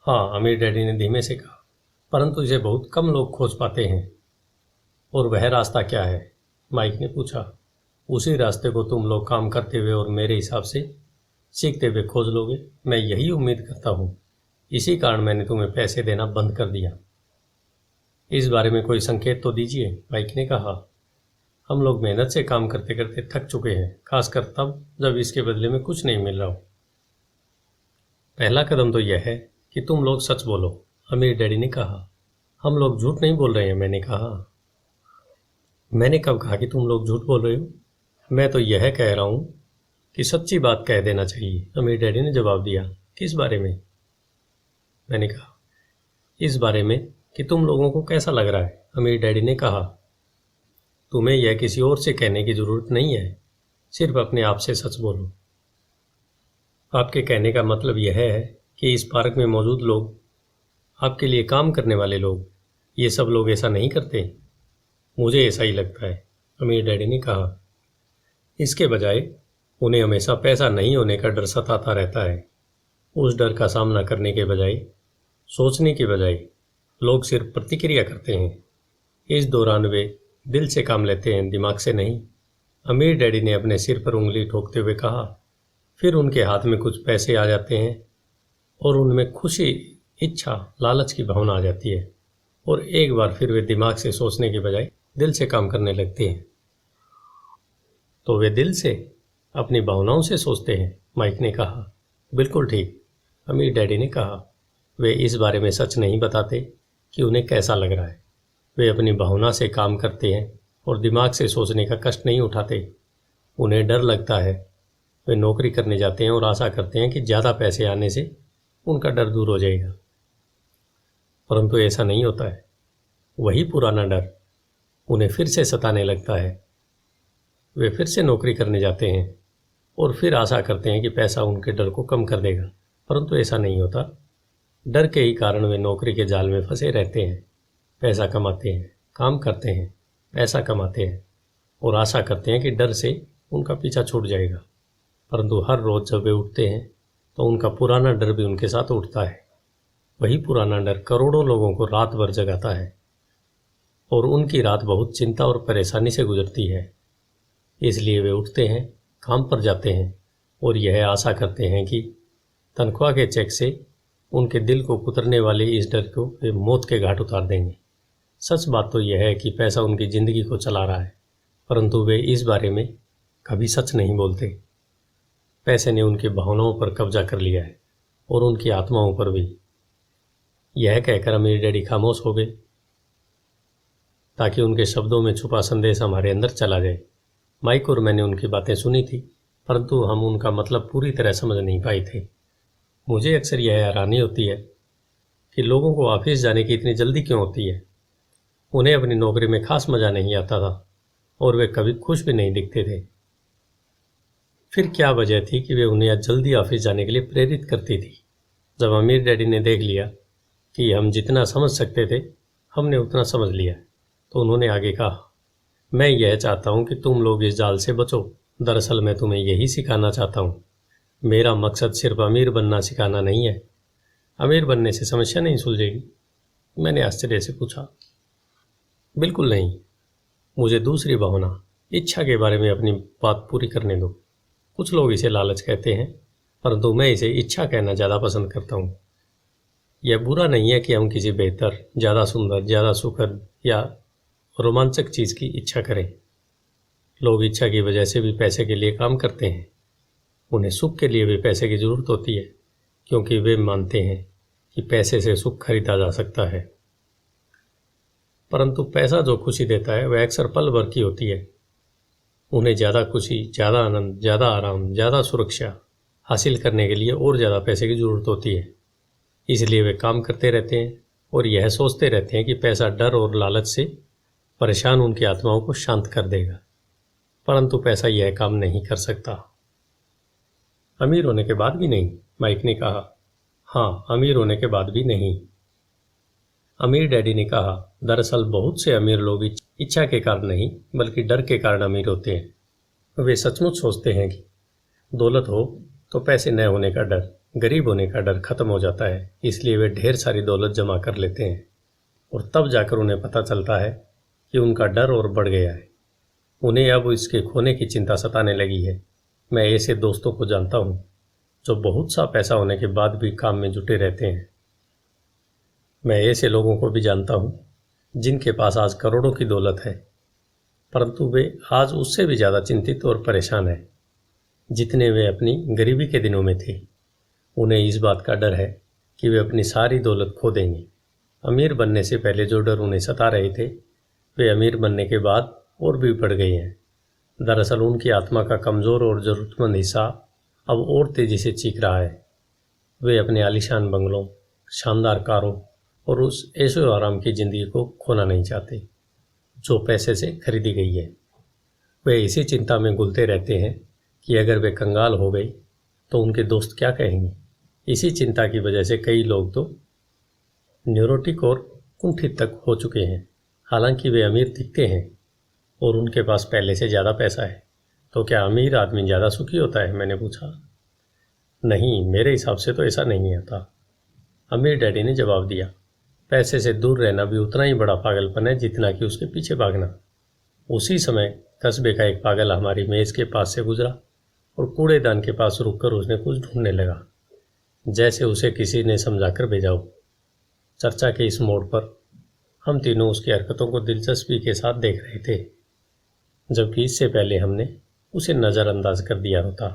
हाँ, अमीर डैडी ने धीमे से कहा, परंतु इसे बहुत कम लोग खोज पाते हैं। और वह रास्ता क्या है? माइक ने पूछा। उसी रास्ते को तुम लोग काम करते हुए और मेरे हिसाब से सीखते हुए खोज लोगे। मैं यही उम्मीद करता हूँ। इसी कारण मैंने तुम्हें पैसे देना बंद कर दिया। इस बारे में कोई संकेत तो दीजिए, माइक ने कहा। हम लोग मेहनत से काम करते करते थक चुके हैं, खासकर तब जब इसके बदले में कुछ नहीं मिल रहा हो। पहला कदम तो यह है कि तुम लोग सच बोलो, अमीर डैडी ने कहा। हम लोग झूठ नहीं बोल रहे हैं, मैंने कहा। मैंने कब कहा कि तुम लोग झूठ बोल रहे हो? मैं तो यह कह रहा हूँ कि सच्ची बात कह देना चाहिए, अमीर डैडी ने जवाब दिया। किस बारे में? मैंने कहा, इस बारे में कि तुम लोगों को कैसा लग रहा है, अमीर डैडी ने कहा। तुम्हें यह किसी और से कहने की ज़रूरत नहीं है, सिर्फ अपने आप से सच बोलो। आपके कहने का मतलब यह है कि इस पार्क में मौजूद लोग, आपके लिए काम करने वाले लोग, ये सब लोग ऐसा नहीं करते? मुझे ऐसा ही लगता है, अमीर डैडी ने कहा। इसके बजाय उन्हें हमेशा पैसा नहीं होने का डर सताता रहता है। उस डर का सामना करने के बजाय, सोचने के बजाय लोग सिर्फ प्रतिक्रिया करते हैं। इस दौरान वे दिल से काम लेते हैं, दिमाग से नहीं। अमीर डैडी ने अपने सिर पर उंगली ठोकते हुए कहा। फिर उनके हाथ में कुछ पैसे आ जाते हैं और उनमें खुशी, इच्छा, लालच की भावना आ जाती है और एक बार फिर वे दिमाग से सोचने के बजाय दिल से काम करने लगते हैं। तो वे दिल से, अपनी भावनाओं से सोचते हैं, माइक ने कहा। बिल्कुल ठीक, अमीर डैडी ने कहा। वे इस बारे में सच नहीं बताते कि उन्हें कैसा लग रहा है। वे अपनी भावना से काम करते हैं और दिमाग से सोचने का कष्ट नहीं उठाते। उन्हें डर लगता है। वे नौकरी करने जाते हैं और आशा करते हैं कि ज़्यादा पैसे आने से उनका डर दूर हो जाएगा, परंतु ऐसा नहीं होता है। वही पुराना डर उन्हें फिर से सताने लगता है। वे फिर से नौकरी करने जाते हैं और फिर आशा करते हैं कि पैसा उनके डर को कम कर देगा, परंतु ऐसा नहीं होता। डर के ही कारण वे नौकरी के जाल में फंसे रहते हैं। पैसा कमाते हैं, काम करते हैं, पैसा कमाते हैं और आशा करते हैं कि डर से उनका पीछा छूट जाएगा, परंतु हर रोज़ जब वे उठते हैं तो उनका पुराना डर भी उनके साथ उठता है। वही पुराना डर करोड़ों लोगों को रात भर जगाता है और उनकी रात बहुत चिंता और परेशानी से गुजरती है। इसलिए वे उठते हैं, काम पर जाते हैं और यह आशा करते हैं कि तनख्वाह के चेक से उनके दिल को कुतरने वाले इस डर को वे मौत के घाट उतार देंगे। सच बात तो यह है कि पैसा उनकी ज़िंदगी को चला रहा है, परंतु वे इस बारे में कभी सच नहीं बोलते। पैसे ने उनकी भावनाओं पर कब्जा कर लिया है और उनकी आत्माओं पर भी। यह कहकर अमीर डैडी खामोश हो गए ताकि उनके शब्दों में छुपा संदेश हमारे अंदर चला जाए। माइक और मैंने उनकी बातें सुनी थी, परंतु हम उनका मतलब पूरी तरह समझ नहीं पाए थे। मुझे अक्सर यह हैरानी होती है कि लोगों को ऑफिस जाने की इतनी जल्दी क्यों होती है। उन्हें अपनी नौकरी में खास मज़ा नहीं आता था और वे कभी खुश भी नहीं दिखते थे। फिर क्या वजह थी कि वे उन्हें जल्दी ऑफिस जाने के लिए प्रेरित करती थी? जब अमीर डैडी ने देख लिया कि हम जितना समझ सकते थे हमने उतना समझ लिया, तो उन्होंने आगे कहा, मैं यह चाहता हूँ कि तुम लोग इस जाल से बचो। दरअसल मैं तुम्हें यही सिखाना चाहता हूँ। मेरा मकसद सिर्फ अमीर बनना सिखाना नहीं है। अमीर बनने से समस्या नहीं सुलझेगी। मैंने आश्चर्य से पूछा। बिल्कुल नहीं, मुझे दूसरी भावना, इच्छा के बारे में अपनी बात पूरी करने दो। कुछ लोग इसे लालच कहते हैं, परंतु मैं इसे इच्छा कहना ज़्यादा पसंद करता हूँ। यह बुरा नहीं है कि हम किसी बेहतर, ज़्यादा सुंदर, ज़्यादा सुखद या रोमांचक चीज़ की इच्छा करें। लोग इच्छा की वजह से भी पैसे के लिए काम करते हैं। उन्हें सुख के लिए भी पैसे की ज़रूरत होती है, क्योंकि वे मानते हैं कि पैसे से सुख खरीदा जा सकता है। परंतु पैसा जो खुशी देता है वह अक्सर पल भर की होती है। उन्हें ज़्यादा खुशी, ज़्यादा आनंद, ज़्यादा आराम, ज़्यादा सुरक्षा हासिल करने के लिए और ज़्यादा पैसे की ज़रूरत होती है। इसलिए वे काम करते रहते हैं और यह सोचते रहते हैं कि पैसा डर और लालच से परेशान उनकी आत्माओं को शांत कर देगा। परंतु पैसा यह काम नहीं कर सकता। अमीर होने के बाद भी नहीं, माइक ने कहा। हाँ, अमीर होने के बाद भी नहीं, अमीर डैडी ने कहा। दरअसल बहुत से अमीर लोग इच्छा के कारण नहीं, बल्कि डर के कारण अमीर होते हैं। वे सचमुच सोचते हैं कि दौलत हो तो पैसे न होने का डर, गरीब होने का डर खत्म हो जाता है। इसलिए वे ढेर सारी दौलत जमा कर लेते हैं और तब जाकर उन्हें पता चलता है कि उनका डर और बढ़ गया है। उन्हें अब इसके खोने की चिंता सताने लगी है। मैं ऐसे दोस्तों को जानता हूँ जो बहुत सा पैसा होने के बाद भी काम में जुटे रहते हैं। मैं ऐसे लोगों को भी जानता हूँ जिनके पास आज करोड़ों की दौलत है, परंतु वे आज उससे भी ज़्यादा चिंतित और परेशान हैं जितने वे अपनी गरीबी के दिनों में थे। उन्हें इस बात का डर है कि वे अपनी सारी दौलत खो देंगे। अमीर बनने से पहले जो डर उन्हें सता रहे थे, वे अमीर बनने के बाद और भी बढ़ गए हैं। दरअसल उनकी आत्मा का कमज़ोर और ज़रूरतमंद हिस्सा अब और तेज़ी से चीख रहा है। वे अपने आलीशान बंगलों, शानदार कारों और उस ऐशो आराम की ज़िंदगी को खोना नहीं चाहते जो पैसे से खरीदी गई है। वे इसी चिंता में घुलते रहते हैं कि अगर वे कंगाल हो गए तो उनके दोस्त क्या कहेंगे। इसी चिंता की वजह से कई लोग तो न्यूरोटिक और कुंठित तक हो चुके हैं। हालांकि वे अमीर दिखते हैं और उनके पास पहले से ज़्यादा पैसा है। तो क्या अमीर आदमी ज़्यादा सुखी होता है? मैंने पूछा। नहीं, मेरे हिसाब से तो ऐसा नहीं होता, अमीर डैडी ने जवाब दिया। पैसे से दूर रहना भी उतना ही बड़ा पागलपन है जितना कि उसके पीछे भागना। उसी समय कस्बे का एक पागल हमारी मेज़ के पास से गुजरा और कूड़ेदान के पास रुककर उसने कुछ ढूंढने लगा, जैसे उसे किसी ने समझाकर भेजा हो। चर्चा के इस मोड़ पर हम तीनों उसकी हरकतों को दिलचस्पी के साथ देख रहे थे, जबकि इससे पहले हमने उसे नज़रअंदाज कर दिया होता।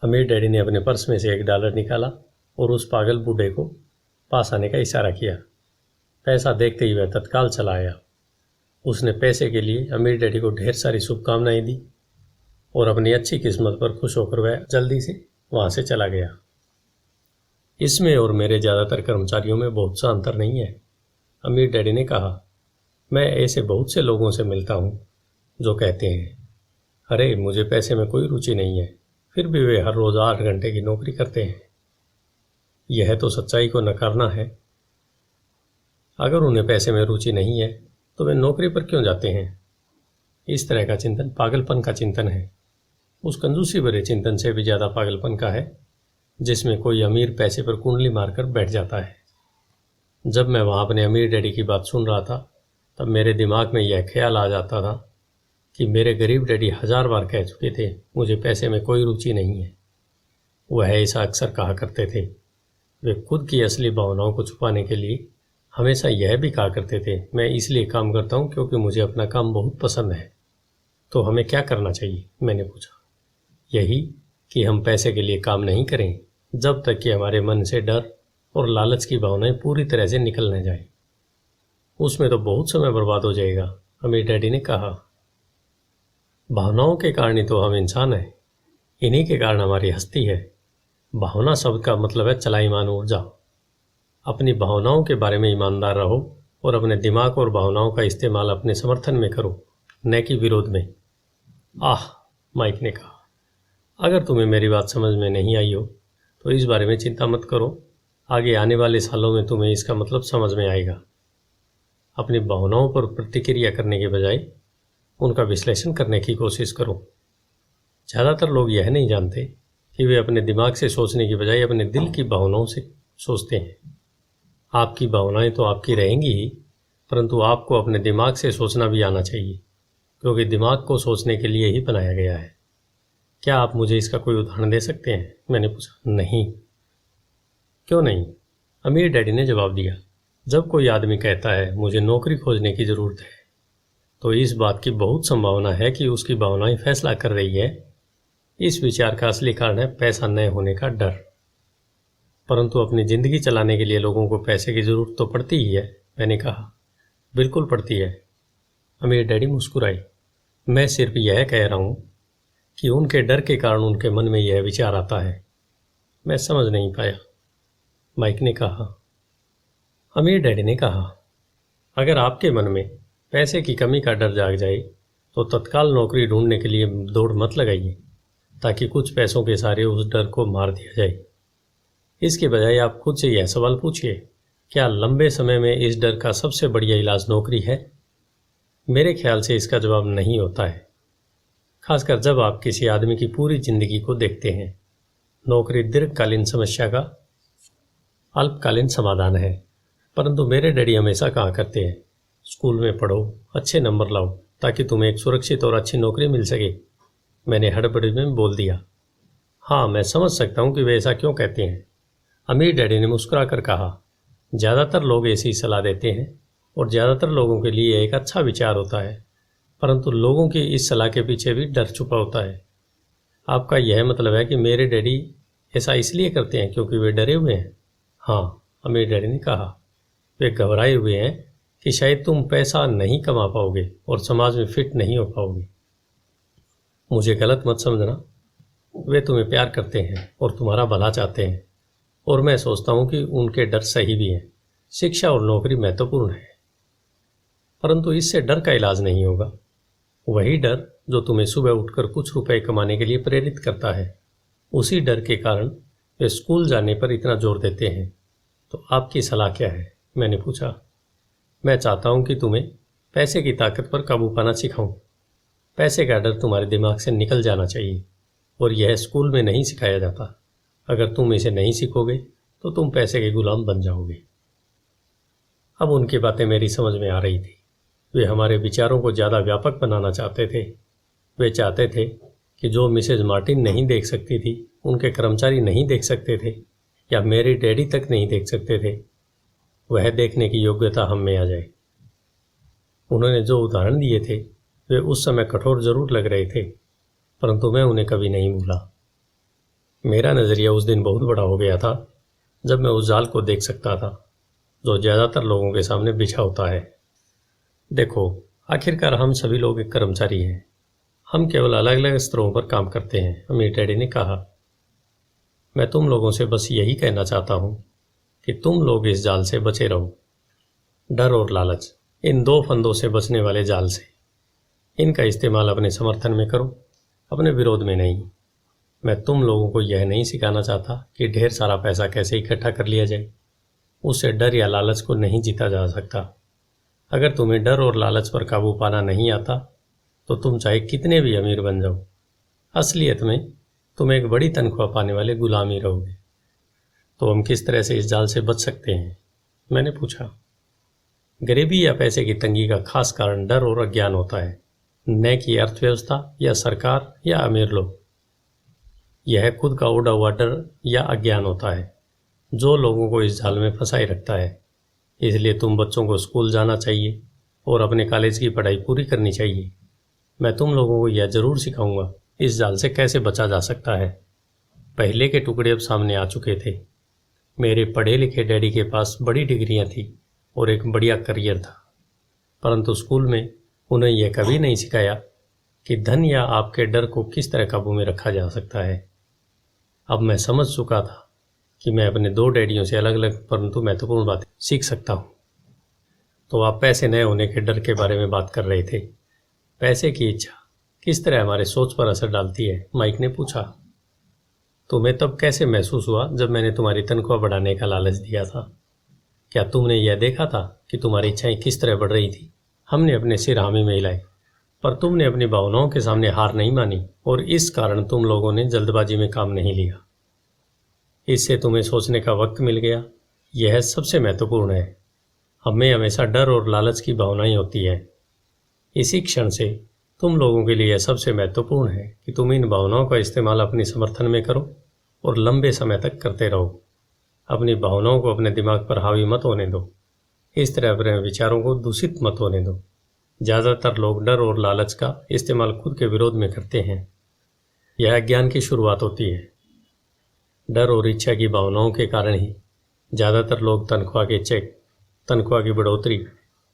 अमीर डैडी ने अपने पर्स में से $1 निकाला और उस पागल बूढ़े को पास आने का इशारा किया। पैसा देखते ही वह तत्काल चला आया। उसने पैसे के लिए अमीर डैडी को ढेर सारी शुभकामनाएं दी और अपनी अच्छी किस्मत पर खुश होकर वह जल्दी से वहाँ से चला गया। इसमें और मेरे ज़्यादातर कर्मचारियों में बहुत सा अंतर नहीं है, अमीर डैडी ने कहा। मैं ऐसे बहुत से लोगों से मिलता हूँ जो कहते हैं, अरे मुझे पैसे में कोई रुचि नहीं है, फिर भी वे हर रोज़ 8 घंटे की नौकरी करते हैं। यह तो सच्चाई को नकारना है। अगर उन्हें पैसे में रुचि नहीं है तो वे नौकरी पर क्यों जाते हैं? इस तरह का चिंतन पागलपन का चिंतन है। उस कंजूसी भरे चिंतन से भी ज़्यादा पागलपन का है जिसमें कोई अमीर पैसे पर कुंडली मारकर बैठ जाता है। जब मैं वहाँ अपने अमीर डैडी की बात सुन रहा था तब मेरे दिमाग में यह ख्याल आ जाता था कि मेरे गरीब डैडी 1000 बार कह चुके थे, मुझे पैसे में कोई रुचि नहीं है। वह ऐसा अक्सर कहा करते थे। वे खुद की असली भावनाओं को छुपाने के लिए हमेशा यह भी कहा करते थे, मैं इसलिए काम करता हूँ क्योंकि मुझे अपना काम बहुत पसंद है। तो हमें क्या करना चाहिए? मैंने पूछा। यही कि हम पैसे के लिए काम नहीं करें जब तक कि हमारे मन से डर और लालच की भावनाएं पूरी तरह से निकल न जाए। उसमें तो बहुत समय बर्बाद हो जाएगा, अमीर डैडी ने कहा। भावनाओं के कारण ही तो हम इंसान हैं, इन्हीं के कारण हमारी हस्ती है। भावना शब्द का मतलब है चलायमान ऊर्जा। अपनी भावनाओं के बारे में ईमानदार रहो और अपने दिमाग और भावनाओं का इस्तेमाल अपने समर्थन में करो, न कि विरोध में। आह, माइक ने कहा। अगर तुम्हें मेरी बात समझ में नहीं आई हो तो इस बारे में चिंता मत करो, आगे आने वाले सालों में तुम्हें इसका मतलब समझ में आएगा। अपनी भावनाओं पर प्रतिक्रिया करने के बजाय उनका विश्लेषण करने की कोशिश करो। ज़्यादातर लोग यह नहीं जानते कि वे अपने दिमाग से सोचने की बजाय अपने दिल की भावनाओं से सोचते हैं। आपकी भावनाएं तो आपकी रहेंगी ही, परंतु आपको अपने दिमाग से सोचना भी आना चाहिए, क्योंकि दिमाग को सोचने के लिए ही बनाया गया है। क्या आप मुझे इसका कोई उदाहरण दे सकते हैं? मैंने पूछा। नहीं। क्यों नहीं? अमीर डैडी ने जवाब दिया। जब कोई आदमी कहता है मुझे नौकरी खोजने की ज़रूरत है, तो इस बात की बहुत संभावना है कि उसकी भावनाएं फैसला कर रही है। इस विचार का असली कारण है पैसा न होने का डर। परंतु अपनी ज़िंदगी चलाने के लिए लोगों को पैसे की ज़रूरत तो पड़ती ही है। मैंने कहा। बिल्कुल पड़ती है। अमीर डैडी मुस्कुराए। मैं सिर्फ यह कह रहा हूँ कि उनके डर के कारण उनके मन में यह विचार आता है। मैं समझ नहीं पाया। माइक ने कहा। अमीर डैडी ने कहा, अगर आपके मन में पैसे की कमी का डर जाग जाए तो तत्काल नौकरी ढूंढने के लिए दौड़ मत लगाइए, ताकि कुछ पैसों के सारे उस डर को मार दिया जाए। इसके बजाय आप खुद से यह सवाल पूछिए, क्या लंबे समय में इस डर का सबसे बढ़िया इलाज नौकरी है? मेरे ख्याल से इसका जवाब नहीं होता है, खासकर जब आप किसी आदमी की पूरी जिंदगी को देखते हैं। नौकरी दीर्घकालीन समस्या का अल्पकालीन समाधान है। परंतु मेरे डैडी हमेशा कहा करते हैं, स्कूल में पढ़ो, अच्छे नंबर लाओ, ताकि तुम्हें एक सुरक्षित और अच्छी नौकरी मिल सके। मैंने हड़बड़ी में बोल दिया। हाँ, मैं समझ सकता हूँ कि वे ऐसा क्यों कहते हैं। अमीर डैडी ने मुस्कुराकर कहा, ज़्यादातर लोग ऐसी सलाह देते हैं और ज़्यादातर लोगों के लिए एक अच्छा विचार होता है, परंतु लोगों की इस सलाह के पीछे भी डर छुपा होता है। आपका यह मतलब है कि मेरे डैडी ऐसा इसलिए करते हैं क्योंकि वे डरे हुए हैं? हाँ, अमीर डैडी ने कहा। वे घबराए हुए हैं कि शायद तुम पैसा नहीं कमा पाओगे और समाज में फिट नहीं हो पाओगे। मुझे गलत मत समझना, वे तुम्हें प्यार करते हैं और तुम्हारा भला चाहते हैं, और मैं सोचता हूँ कि उनके डर सही भी हैं। शिक्षा और नौकरी महत्वपूर्ण है, परंतु इससे डर का इलाज नहीं होगा। वही डर जो तुम्हें सुबह उठकर कुछ रुपए कमाने के लिए प्रेरित करता है, उसी डर के कारण वे स्कूल जाने पर इतना जोर देते हैं। तो आपकी सलाह क्या है? मैंने पूछा। मैं चाहता हूँ कि तुम्हें पैसे की ताकत पर काबू पाना सिखाऊं। पैसे का डर तुम्हारे दिमाग से निकल जाना चाहिए, और यह स्कूल में नहीं सिखाया जाता। अगर तुम इसे नहीं सीखोगे तो तुम पैसे के गुलाम बन जाओगे। अब उनकी बातें मेरी समझ में आ रही थी। वे हमारे विचारों को ज़्यादा व्यापक बनाना चाहते थे। वे चाहते थे कि जो मिसेज मार्टिन नहीं देख सकती थी, उनके कर्मचारी नहीं देख सकते थे, या मेरे डैडी तक नहीं देख सकते थे, वह देखने की योग्यता हम में आ जाए। उन्होंने जो उदाहरण दिए थे वे उस समय कठोर जरूर लग रहे थे, परंतु मैं उन्हें कभी नहीं भूला। मेरा नज़रिया उस दिन बहुत बड़ा हो गया था जब मैं उस जाल को देख सकता था जो ज़्यादातर लोगों के सामने बिछा होता है। देखो, आखिरकार हम सभी लोग एक कर्मचारी हैं। हम केवल अलग अलग स्तरों पर काम करते हैं, अमीर डैडी ने कहा। मैं तुम लोगों से बस यही कहना चाहता हूँ कि तुम लोग इस जाल से बचे रहो। डर और लालच, इन दो फंदों से बचने वाले जाल से। इनका इस्तेमाल अपने समर्थन में करो, अपने विरोध में नहीं। मैं तुम लोगों को यह नहीं सिखाना चाहता कि ढेर सारा पैसा कैसे इकट्ठा कर लिया जाए। उससे डर या लालच को नहीं जीता जा सकता। अगर तुम्हें डर और लालच पर काबू पाना नहीं आता तो तुम चाहे कितने भी अमीर बन जाओ, असलियत में तुम एक बड़ी तनख्वाह पाने वाले गुलाम ही रहोगे। तो हम किस तरह से इस जाल से बच सकते हैं? मैंने पूछा। गरीबी या पैसे की तंगी का खास कारण डर और अज्ञान होता है, न कि अर्थव्यवस्था या सरकार या अमीर लोग। यह खुद का उड़ा हुआ डर या अज्ञान होता है जो लोगों को इस जाल में फंसाए रखता है। इसलिए तुम बच्चों को स्कूल जाना चाहिए और अपने कॉलेज की पढ़ाई पूरी करनी चाहिए। मैं तुम लोगों को यह जरूर सिखाऊंगा इस जाल से कैसे बचा जा सकता है। पहले के टुकड़े अब सामने आ चुके थे। मेरे पढ़े लिखे डैडी के पास बड़ी डिग्रियां थी और एक बढ़िया करियर था, परंतु स्कूल में उन्हें यह कभी नहीं सिखाया कि धन या आपके डर को किस तरह काबू में रखा जा सकता है। अब मैं समझ चुका था कि मैं अपने दो डैडियों से अलग अलग परंतु महत्वपूर्ण बातें सीख सकता हूँ। तो आप पैसे न होने के डर के बारे में बात कर रहे थे। पैसे की इच्छा किस तरह हमारे सोच पर असर डालती है? माइक ने पूछा। तुम्हें तब कैसे महसूस हुआ जब मैंने तुम्हारी तनख्वाह बढ़ाने का लालच दिया था? क्या तुमने यह देखा था कि तुम्हारी इच्छाएं किस तरह बढ़ रही थी? हमने अपने सिर हामी में हिलाए, पर तुमने अपनी भावनाओं के सामने हार नहीं मानी, और इस कारण तुम लोगों ने जल्दबाजी में काम नहीं लिया। इससे तुम्हें सोचने का वक्त मिल गया, यह सबसे महत्वपूर्ण है। हमें हमेशा डर और लालच की भावनाएं होती है। इसी क्षण से तुम लोगों के लिए यह सबसे महत्वपूर्ण है कि तुम इन भावनाओं का इस्तेमाल अपने समर्थन में करो और लंबे समय तक करते रहो। अपनी भावनाओं को अपने दिमाग पर हावी मत होने दो। इस तरह अपने विचारों को दूषित मत होने दो। ज़्यादातर लोग डर और लालच का इस्तेमाल खुद के विरोध में करते हैं। यह अज्ञान की शुरुआत होती है। डर और इच्छा की भावनाओं के कारण ही ज़्यादातर लोग तनख्वाह के चेक, तनख्वाह की बढ़ोतरी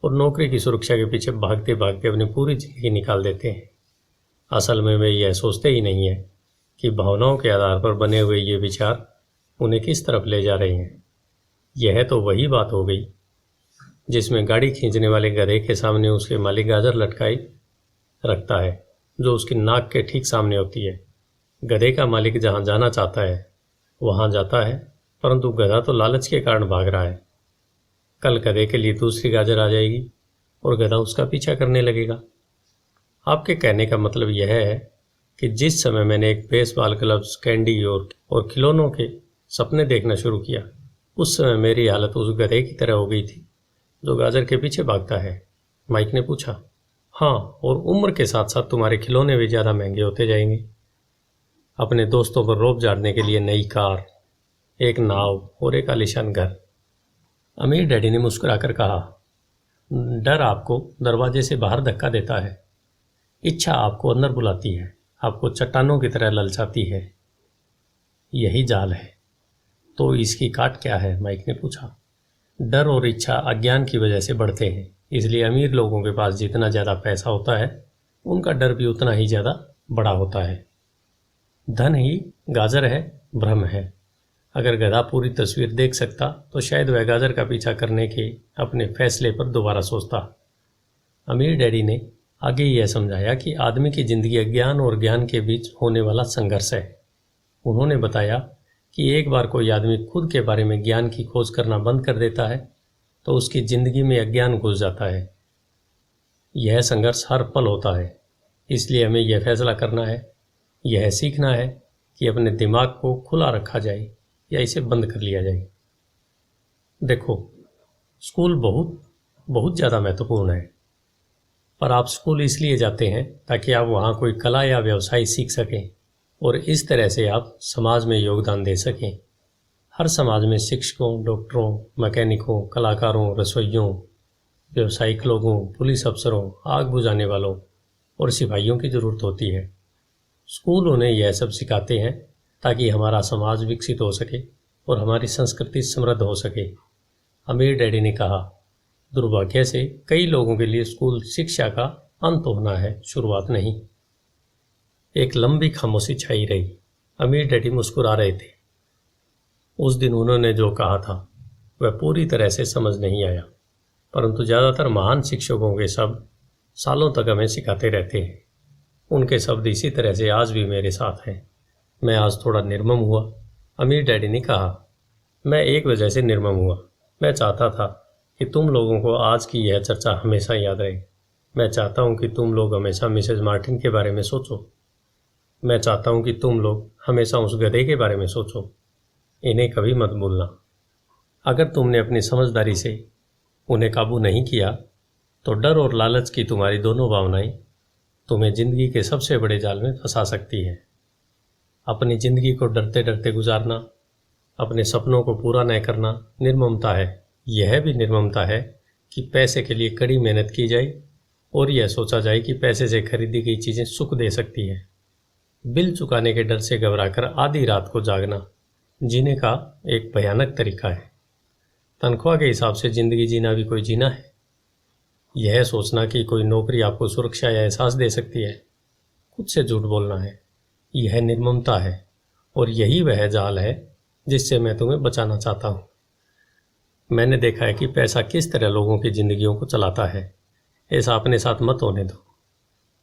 और नौकरी की सुरक्षा के पीछे भागते भागते अपनी पूरी जिंदगी निकाल देते हैं। असल में वे यह सोचते ही नहीं है कि भावनाओं के आधार पर बने हुए ये विचार उन्हें किस तरफ ले जा रहे हैं। यह तो वही बात हो गई जिसमें गाड़ी खींचने वाले गधे के सामने उसके मालिक गाजर लटकाई रखता है, जो उसकी नाक के ठीक सामने होती है। गधे का मालिक जहाँ जाना चाहता है वहाँ जाता है, परंतु गधा तो लालच के कारण भाग रहा है। कल गधे के लिए दूसरी गाजर आ जाएगी और गधा उसका पीछा करने लगेगा। आपके कहने का मतलब यह है कि जिस समय मैंने एक बेसबॉल ग्लव्स, कैंडी और खिलौनों के सपने देखना शुरू किया, उस समय मेरी हालत उस गधे की तरह हो गई थी जो गाजर के पीछे भागता है। माइक ने पूछा। हाँ, और उम्र के साथ साथ तुम्हारे खिलौने भी ज़्यादा महंगे होते जाएंगे। अपने दोस्तों पर रौब झाड़ने के लिए नई कार, एक नाव और एक आलीशान घर। अमीर डैडी ने मुस्कुराकर कहा, डर आपको दरवाजे से बाहर धक्का देता है। इच्छा आपको अंदर बुलाती है, आपको चट्टानों की तरह ललचाती है। यही जाल है। तो इसकी काट क्या है? माइक ने पूछा। डर और इच्छा अज्ञान की वजह से बढ़ते हैं, इसलिए अमीर लोगों के पास जितना ज़्यादा पैसा होता है उनका डर भी उतना ही ज़्यादा बड़ा होता है। धन ही गाजर है, भ्रम है। अगर गधा पूरी तस्वीर देख सकता तो शायद वह गाजर का पीछा करने के अपने फैसले पर दोबारा सोचता। अमीर डैडी ने आगे यह समझाया कि आदमी की जिंदगी अज्ञान और ज्ञान के बीच होने वाला संघर्ष है। उन्होंने बताया कि एक बार कोई आदमी खुद के बारे में ज्ञान की खोज करना बंद कर देता है तो उसकी जिंदगी में अज्ञान घुस जाता है। यह संघर्ष हर पल होता है, इसलिए हमें यह फैसला करना है, यह सीखना है कि अपने दिमाग को खुला रखा जाए या इसे बंद कर लिया जाए। देखो, स्कूल बहुत बहुत ज़्यादा महत्वपूर्ण है, पर आप स्कूल इसलिए जाते हैं ताकि आप वहाँ कोई कला या व्यवसाय सीख सकें और इस तरह से आप समाज में योगदान दे सकें। हर समाज में शिक्षकों, डॉक्टरों, मैकेनिकों, कलाकारों, रसोइयों, व्यावसायिक लोगों, पुलिस अफसरों, आग बुझाने वालों और सिपाहियों की ज़रूरत होती है। स्कूल उन्हें यह सब सिखाते हैं ताकि हमारा समाज विकसित हो सके और हमारी संस्कृति समृद्ध हो सके। अमीर डैडी ने कहा, दुर्भाग्य से कई लोगों के लिए स्कूल शिक्षा का अंत होना है, शुरुआत नहीं। एक लंबी खामोशी छाई रही। अमीर डैडी मुस्कुरा रहे थे। उस दिन उन्होंने जो कहा था वह पूरी तरह से समझ नहीं आया, परंतु ज़्यादातर महान शिक्षकों के शब्द सालों तक हमें सिखाते रहते हैं। उनके शब्द इसी तरह से आज भी मेरे साथ हैं। मैं आज थोड़ा निर्मम हुआ। अमीर डैडी ने कहा, मैं एक वजह से निर्मम हुआ। मैं चाहता था कि तुम लोगों को आज की यह चर्चा हमेशा याद रहे। मैं चाहता हूँ कि तुम लोग हमेशा मिसेज मार्टिन के बारे में सोचो। मैं चाहता हूँ कि तुम लोग हमेशा उस गधे के बारे में सोचो। इन्हें कभी मत भूलना। अगर तुमने अपनी समझदारी से उन्हें काबू नहीं किया तो डर और लालच की तुम्हारी दोनों भावनाएं तुम्हें जिंदगी के सबसे बड़े जाल में फंसा सकती है। अपनी जिंदगी को डरते डरते गुजारना, अपने सपनों को पूरा न करना निर्ममता है। यह भी निर्ममता है कि पैसे के लिए कड़ी मेहनत की जाए और यह सोचा जाए कि पैसे से खरीदी गई चीज़ें सुख दे सकती हैं। बिल चुकाने के डर से घबराकर आधी रात को जागना जीने का एक भयानक तरीका है। तनख्वाह के हिसाब से ज़िंदगी जीना भी कोई जीना है। यह सोचना कि कोई नौकरी आपको सुरक्षा या एहसास दे सकती है, खुद से झूठ बोलना है। यह निर्ममता है और यही वह जाल है जिससे मैं तुम्हें बचाना चाहता हूँ। मैंने देखा है कि पैसा किस तरह लोगों की ज़िंदगियों को चलाता है। ऐसा अपने साथ मत होने दो।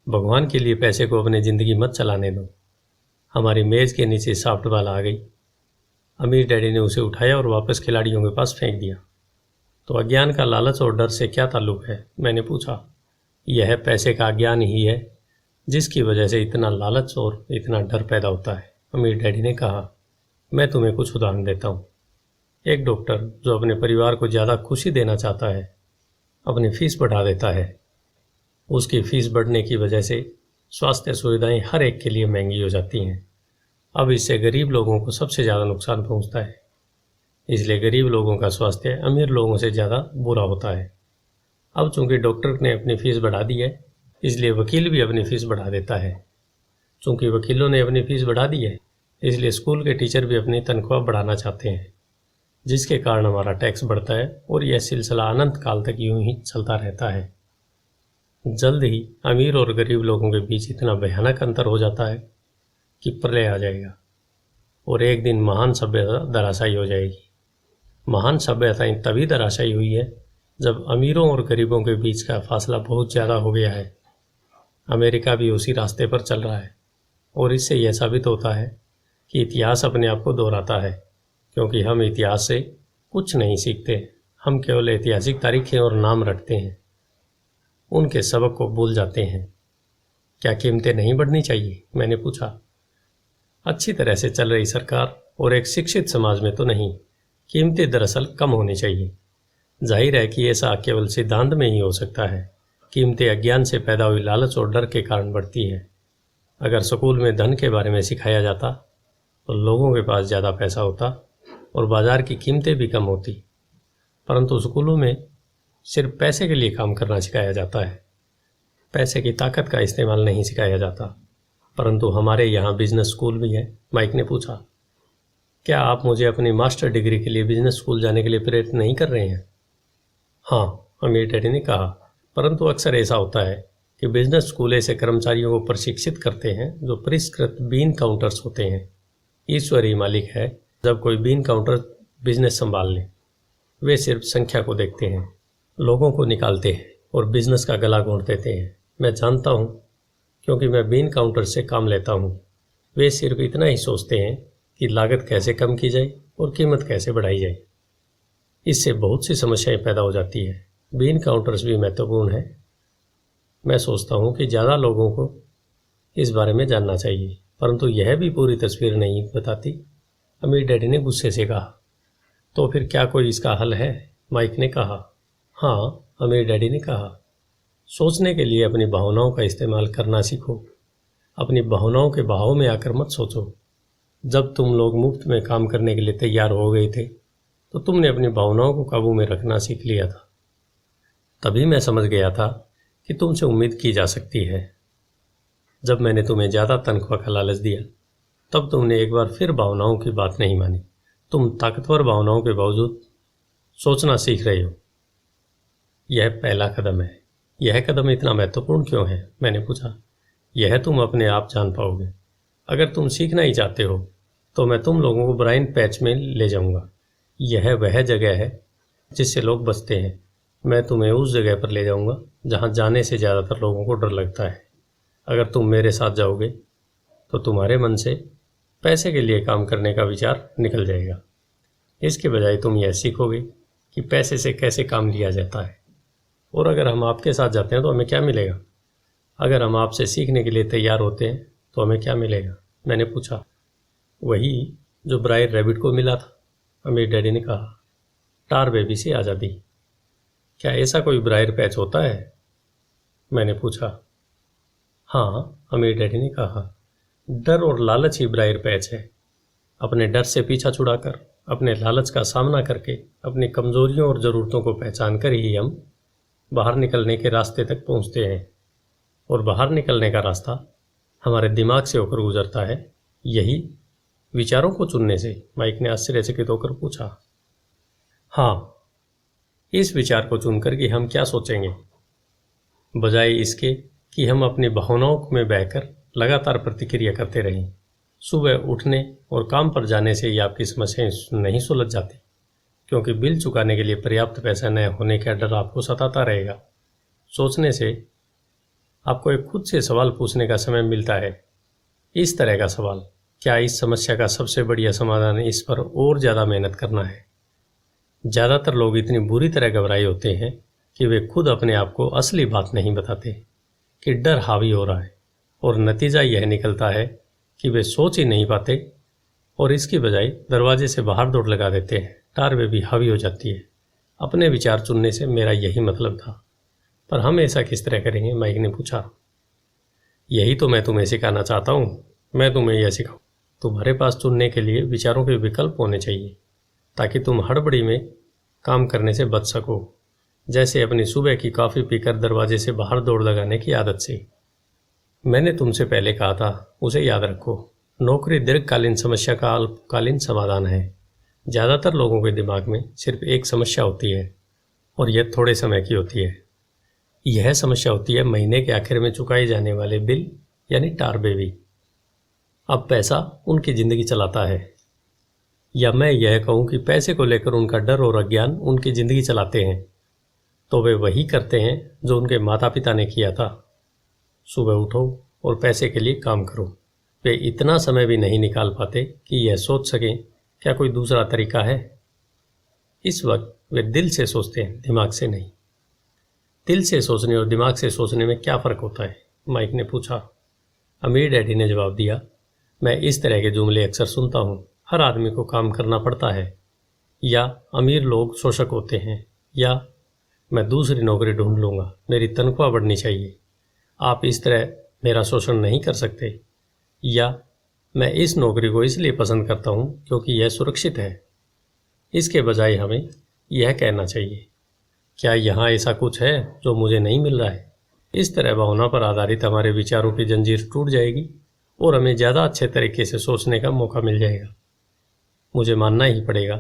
भगवान के लिए पैसे को अपनी ज़िंदगी मत चलाने दो। हमारी मेज़ के नीचे सॉफ्ट बॉल आ गई। अमीर डैडी ने उसे उठाया और वापस खिलाड़ियों के पास फेंक दिया। तो अज्ञान का लालच और डर से क्या ताल्लुक है? मैंने पूछा। यह पैसे का अज्ञान ही है जिसकी वजह से इतना लालच और इतना डर पैदा होता है। अमीर डैडी ने कहा, मैं तुम्हें कुछ उदाहरण देता हूँ। एक डॉक्टर जो अपने परिवार को ज़्यादा खुशी देना चाहता है अपनी फीस बढ़ा देता है। उसकी फीस बढ़ने की वजह से स्वास्थ्य सुविधाएं हर एक के लिए महंगी हो जाती हैं। अब इससे गरीब लोगों को सबसे ज़्यादा नुकसान पहुंचता है। इसलिए गरीब लोगों का स्वास्थ्य अमीर लोगों से ज़्यादा बुरा होता है। अब चूंकि डॉक्टर ने अपनी फ़ीस बढ़ा दी है, इसलिए वकील भी अपनी फ़ीस बढ़ा देता है। चूंकि वकीलों ने अपनी फ़ीस बढ़ा दी है, इसलिए स्कूल के टीचर भी अपनी तनख्वाह बढ़ाना चाहते हैं, जिसके कारण हमारा टैक्स बढ़ता है और यह सिलसिला अनंत काल तक यूं ही चलता रहता है। जल्द ही अमीर और गरीब लोगों के बीच इतना भयानक अंतर हो जाता है कि प्रलय आ जाएगा और एक दिन महान सभ्यता धराशायी हो जाएगी। महान सभ्यताएं तभी धराशायी हुई है जब अमीरों और गरीबों के बीच का फासला बहुत ज़्यादा हो गया है। अमेरिका भी उसी रास्ते पर चल रहा है और इससे यह साबित होता है कि इतिहास अपने आप को दोहराता है, क्योंकि हम इतिहास से कुछ नहीं सीखते। हम केवल ऐतिहासिक तारीखें और नाम रटते हैं, उनके सबक को भूल जाते हैं। क्या कीमतें नहीं बढ़नी चाहिए? मैंने पूछा। अच्छी तरह से चल रही सरकार और एक शिक्षित समाज में तो नहीं, कीमतें दरअसल कम होनी चाहिए। जाहिर है कि ऐसा केवल सिद्धांत में ही हो सकता है। कीमतें अज्ञान से पैदा हुई लालच और डर के कारण बढ़ती है। अगर स्कूल में धन के बारे में सिखाया जाता तो लोगों के पास ज़्यादा पैसा होता और बाज़ार की कीमतें भी कम होती, परंतु स्कूलों में सिर्फ पैसे के लिए काम करना सिखाया जाता है। पैसे की ताकत का इस्तेमाल नहीं सिखाया जाता। परंतु हमारे यहाँ बिजनेस स्कूल भी है। माइक ने पूछा, क्या आप मुझे अपनी मास्टर डिग्री के लिए बिजनेस स्कूल जाने के लिए प्रेरित नहीं कर रहे हैं? हाँ, अमीर डैडी ने कहा, परंतु अक्सर ऐसा होता है कि बिजनेस स्कूल ऐसे कर्मचारियों को प्रशिक्षित करते हैं जो परिष्कृत बीन काउंटर्स होते हैं। ईश्वर ही मालिक है। जब कोई बीन काउंटर बिजनेस संभाल ले, वे सिर्फ संख्या को देखते हैं, लोगों को निकालते हैं और बिजनेस का गला घोंट देते हैं। मैं जानता हूँ, क्योंकि मैं बीन काउंटर से काम लेता हूँ। वे सिर्फ इतना ही सोचते हैं कि लागत कैसे कम की जाए और कीमत कैसे बढ़ाई जाए। इससे बहुत सी समस्याएं पैदा हो जाती है। बीन काउंटर्स भी महत्वपूर्ण है। मैं सोचता हूँ कि ज़्यादा लोगों को इस बारे में जानना चाहिए, परंतु यह भी पूरी तस्वीर नहीं बताती। अमीर डैडी ने गुस्से से कहा। तो फिर क्या कोई इसका हल है? माइक ने कहा। हाँ, अमीर डैडी ने कहा, सोचने के लिए अपनी भावनाओं का इस्तेमाल करना सीखो। अपनी भावनाओं के बहाव में आकर मत सोचो। जब तुम लोग मुफ्त में काम करने के लिए तैयार हो गए थे तो तुमने अपनी भावनाओं को काबू में रखना सीख लिया था। तभी मैं समझ गया था कि तुमसे उम्मीद की जा सकती है। जब मैंने तुम्हें ज़्यादा तनख्वाह का लालच दिया तब तुमने एक बार फिर भावनाओं की बात नहीं मानी। तुम ताकतवर भावनाओं के बावजूद सोचना सीख रहे हो। यह पहला कदम है। यह कदम इतना महत्वपूर्ण क्यों है? मैंने पूछा। यह तुम अपने आप जान पाओगे। अगर तुम सीखना ही चाहते हो तो मैं तुम लोगों को ब्राइन पैच में ले जाऊंगा। यह वह जगह है जिससे लोग बचते हैं। मैं तुम्हें उस जगह पर ले जाऊंगा जहां जाने से ज़्यादातर लोगों को डर लगता है। अगर तुम मेरे साथ जाओगे तो तुम्हारे मन से पैसे के लिए काम करने का विचार निकल जाएगा। इसके बजाय तुम यह सीखोगे कि पैसे से कैसे काम लिया जाता है। और अगर हम आपके साथ जाते हैं तो हमें क्या मिलेगा? अगर हम आपसे सीखने के लिए तैयार होते हैं तो हमें क्या मिलेगा? मैंने पूछा। वही जो ब्रायर रैबिट को मिला था, अमीर डैडी ने कहा। टार बेबी से आज़ादी। क्या ऐसा कोई ब्रायर पैच होता है? मैंने पूछा। हाँ, अमीर डैडी ने कहा, डर और लालच ही ब्रायर पैच है। अपने डर से पीछा छुड़ाकर, अपने लालच का सामना करके, अपनी कमजोरियों और ज़रूरतों को पहचान कर ही हम बाहर निकलने के रास्ते तक पहुंचते हैं। और बाहर निकलने का रास्ता हमारे दिमाग से होकर गुजरता है, यही विचारों को चुनने से। माइक ने आश्चर्यचकित होकर पूछा। हाँ, इस विचार को चुनकर कि हम क्या सोचेंगे, बजाय इसके कि हम अपनी भावनाओं में बहकर लगातार प्रतिक्रिया करते रहें। सुबह उठने और काम पर जाने से ही आपकी समस्याएं नहीं सुलझ जाती, क्योंकि बिल चुकाने के लिए पर्याप्त पैसा न होने का डर आपको सताता रहेगा। सोचने से आपको एक खुद से सवाल पूछने का समय मिलता है। इस तरह का सवाल, क्या इस समस्या का सबसे बढ़िया समाधान इस पर और ज़्यादा मेहनत करना है? ज़्यादातर लोग इतनी बुरी तरह घबराए होते हैं कि वे खुद अपने आप को असली बात नहीं बताते कि डर हावी हो रहा है, और नतीजा यह निकलता है कि वे सोच ही नहीं पाते और इसकी बजाय दरवाजे से बाहर दौड़ लगा देते हैं। टारवे भी हावी हो जाती है। अपने विचार चुनने से मेरा यही मतलब था। पर हम ऐसा किस तरह करेंगे? माइक ने पूछा। यही तो मैं तुम्हें सिखाना चाहता हूँ। मैं तुम्हें यह सिखाऊँ। तुम्हारे पास चुनने के लिए विचारों के विकल्प होने चाहिए ताकि तुम हड़बड़ी में काम करने से बच सको, जैसे अपनी सुबह की कॉफ़ी पीकर दरवाजे से बाहर दौड़ लगाने की आदत से। मैंने तुमसे पहले कहा था, उसे याद रखो। नौकरी दीर्घकालीन समस्या का अल्पकालीन समाधान है। ज़्यादातर लोगों के दिमाग में सिर्फ एक समस्या होती है और यह थोड़े समय की होती है। यह समस्या होती है महीने के आखिर में चुकाए जाने वाले बिल, यानी टारबेवी। अब पैसा उनकी ज़िंदगी चलाता है, या मैं यह कहूँ कि पैसे को लेकर उनका डर और अज्ञान उनकी ज़िंदगी चलाते हैं। तो वे वही करते हैं जो उनके माता पिता ने किया था। सुबह उठो और पैसे के लिए काम करो। वे इतना समय भी नहीं निकाल पाते कि यह सोच सकें क्या कोई दूसरा तरीका है। इस वक्त वे दिल से सोचते हैं, दिमाग से नहीं। दिल से सोचने और दिमाग से सोचने में क्या फ़र्क होता है? माइक ने पूछा। अमीर डैडी ने जवाब दिया, मैं इस तरह के जुमले अक्सर सुनता हूँ। हर आदमी को काम करना पड़ता है, या अमीर लोग शोषक होते हैं, या मैं दूसरी नौकरी ढूंढ लूँगा, मेरी तनख्वाह बढ़नी चाहिए, आप इस तरह मेरा शोषण नहीं कर सकते, या मैं इस नौकरी को इसलिए पसंद करता हूँ क्योंकि यह सुरक्षित है। इसके बजाय हमें यह कहना चाहिए, क्या यहाँ ऐसा कुछ है जो मुझे नहीं मिल रहा है? इस तरह भावना पर आधारित हमारे विचारों की जंजीर टूट जाएगी और हमें ज़्यादा अच्छे तरीके से सोचने का मौका मिल जाएगा। मुझे मानना ही पड़ेगा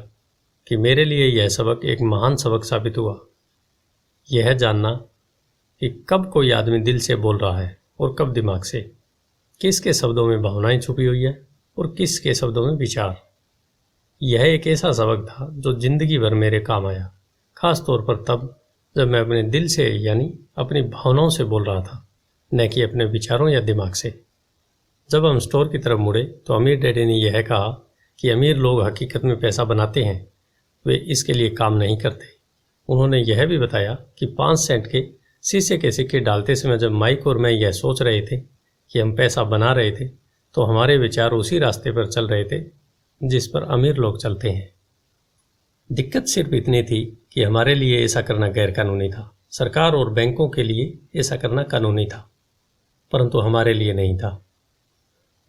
कि मेरे लिए यह सबक एक महान सबक साबित हुआ। यह जानना कि कब कोई आदमी दिल से बोल रहा है और कब दिमाग से, किसके शब्दों में भावनाएं छुपी हुई है और किसके शब्दों में विचार। यह एक ऐसा सबक था जो जिंदगी भर मेरे काम आया, खास तौर पर तब जब मैं अपने दिल से यानी अपनी भावनाओं से बोल रहा था, न कि अपने विचारों या दिमाग से। जब हम स्टोर की तरफ मुड़े तो अमीर डैडी ने यह कहा कि अमीर लोग हकीकत में पैसा बनाते हैं, वे इसके लिए काम नहीं करते। उन्होंने यह भी बताया कि 5 सेंट के शीशे के सिक्के डालते समय जब माइक और मैं यह सोच रहे थे कि हम पैसा बना रहे थे, तो हमारे विचार उसी रास्ते पर चल रहे थे जिस पर अमीर लोग चलते हैं। दिक्कत सिर्फ इतनी थी कि हमारे लिए ऐसा करना गैरकानूनी था। सरकार और बैंकों के लिए ऐसा करना कानूनी था, परंतु हमारे लिए नहीं था।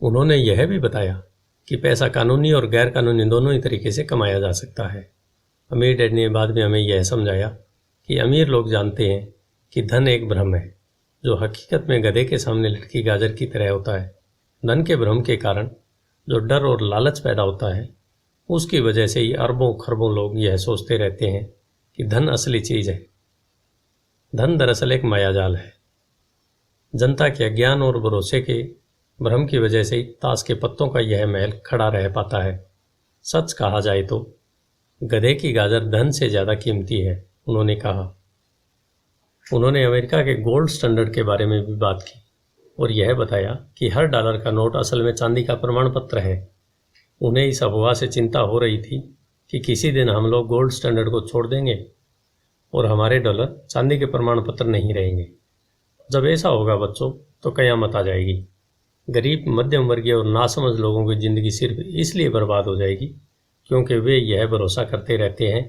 उन्होंने यह भी बताया कि पैसा कानूनी और गैर कानूनी दोनों ही तरीके से कमाया जा सकता है। अमीर डैड ने बाद में हमें यह समझाया कि अमीर लोग जानते हैं कि धन एक भ्रम है जो हकीकत में गधे के सामने लटकी गाजर की तरह होता है। धन के भ्रम के कारण जो डर और लालच पैदा होता है, उसकी वजह से ही अरबों खरबों लोग यह सोचते रहते हैं कि धन असली चीज़ है। धन दरअसल एक मायाजाल है। जनता के अज्ञान और भरोसे के भ्रम की वजह से ही ताश के पत्तों का यह महल खड़ा रह पाता है। सच कहा जाए तो गधे की गाजर धन से ज़्यादा कीमती है, उन्होंने कहा। उन्होंने अमेरिका के गोल्ड स्टैंडर्ड के बारे में भी बात की और यह बताया कि हर डॉलर का नोट असल में चांदी का प्रमाण पत्र है। उन्हें इस अफवाह से चिंता हो रही थी कि किसी दिन हम लोग गोल्ड स्टैंडर्ड को छोड़ देंगे और हमारे डॉलर चांदी के प्रमाण पत्र नहीं रहेंगे। जब ऐसा होगा बच्चों, तो कयामत आ जाएगी। गरीब, मध्यम वर्गीय और नासमझ लोगों की ज़िंदगी सिर्फ इसलिए बर्बाद हो जाएगी क्योंकि वे यह भरोसा करते रहते हैं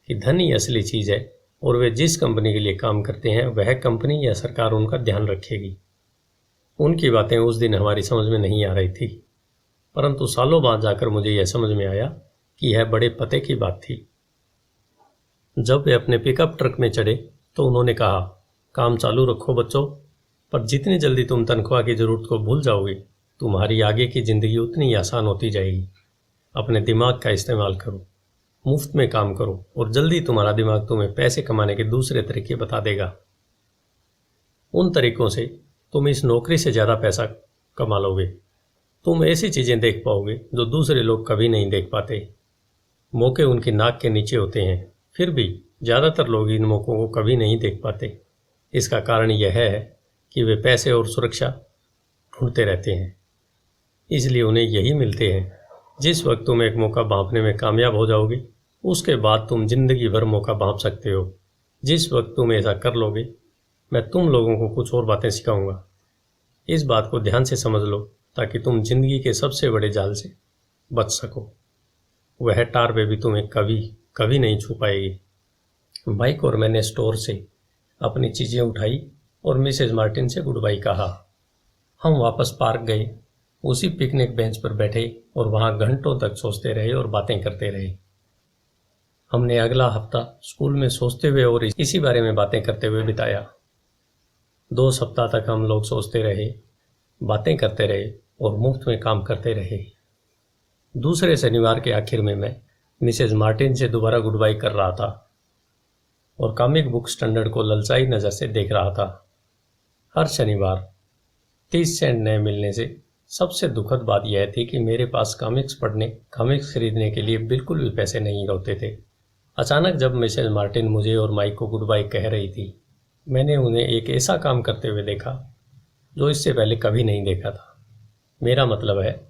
कि धन ही असली चीज़ है और वे जिस कंपनी के लिए काम करते हैं वह कंपनी या सरकार उनका ध्यान रखेगी। उनकी बातें उस दिन हमारी समझ में नहीं आ रही थी, परंतु सालों बाद जाकर मुझे यह समझ में आया कि यह बड़े पते की बात थी। जब वे अपने पिकअप ट्रक में चढ़े तो उन्होंने कहा, काम चालू रखो बच्चों, पर जितनी जल्दी तुम तनख्वाह की ज़रूरत को भूल जाओगे, तुम्हारी आगे की ज़िंदगी उतनी ही आसान होती जाएगी। अपने दिमाग का इस्तेमाल करो, मुफ्त में काम करो और जल्दी तुम्हारा दिमाग तुम्हें पैसे कमाने के दूसरे तरीके बता देगा। उन तरीकों से तुम इस नौकरी से ज़्यादा पैसा कमा लोगे। तुम ऐसी चीज़ें देख पाओगे जो दूसरे लोग कभी नहीं देख पाते। मौके उनकी नाक के नीचे होते हैं, फिर भी ज़्यादातर लोग इन मौक़ों को कभी नहीं देख पाते। इसका कारण यह है कि वे पैसे और सुरक्षा ढूंढते रहते हैं, इसलिए उन्हें यही मिलते हैं। जिस वक्त तुम एक मौका भांपने में कामयाब हो जाओगे, उसके बाद तुम जिंदगी भर मौका भांप सकते हो। जिस वक्त तुम ऐसा कर लोगे, मैं तुम लोगों को कुछ और बातें सिखाऊंगा। इस बात को ध्यान से समझ लो ताकि तुम जिंदगी के सबसे बड़े जाल से बच सको। वह टार बेबी तुम्हें कभी कभी नहीं छू पाएगी। माइक और मैंने स्टोर से अपनी चीज़ें उठाई और मिसेज मार्टिन से गुड बाई कहा। हम वापस पार्क गए, उसी पिकनिक बेंच पर बैठे और वहाँ घंटों तक सोचते रहे और बातें करते रहे। हमने अगला हफ्ता स्कूल में सोचते हुए और इसी बारे में बातें करते हुए बिताया। 2 सप्ताह तक हम लोग सोचते रहे, बातें करते रहे और मुफ्त में काम करते रहे। दूसरे शनिवार के आखिर में मैं मिसेज मार्टिन से दोबारा गुड बाई कर रहा था और कॉमिक बुक स्टैंडर्ड को ललचाई नज़र से देख रहा था। हर शनिवार 30 सेंट नए मिलने से सबसे दुखद बात यह थी कि मेरे पास कॉमिक्स खरीदने के लिए बिल्कुल भी पैसे नहीं होते थे। अचानक जब मिसेज मार्टिन मुझे और माइक को गुड बाई कह रही थी, मैंने उन्हें एक ऐसा काम करते हुए देखा जो इससे पहले कभी नहीं देखा था। मेरा मतलब है,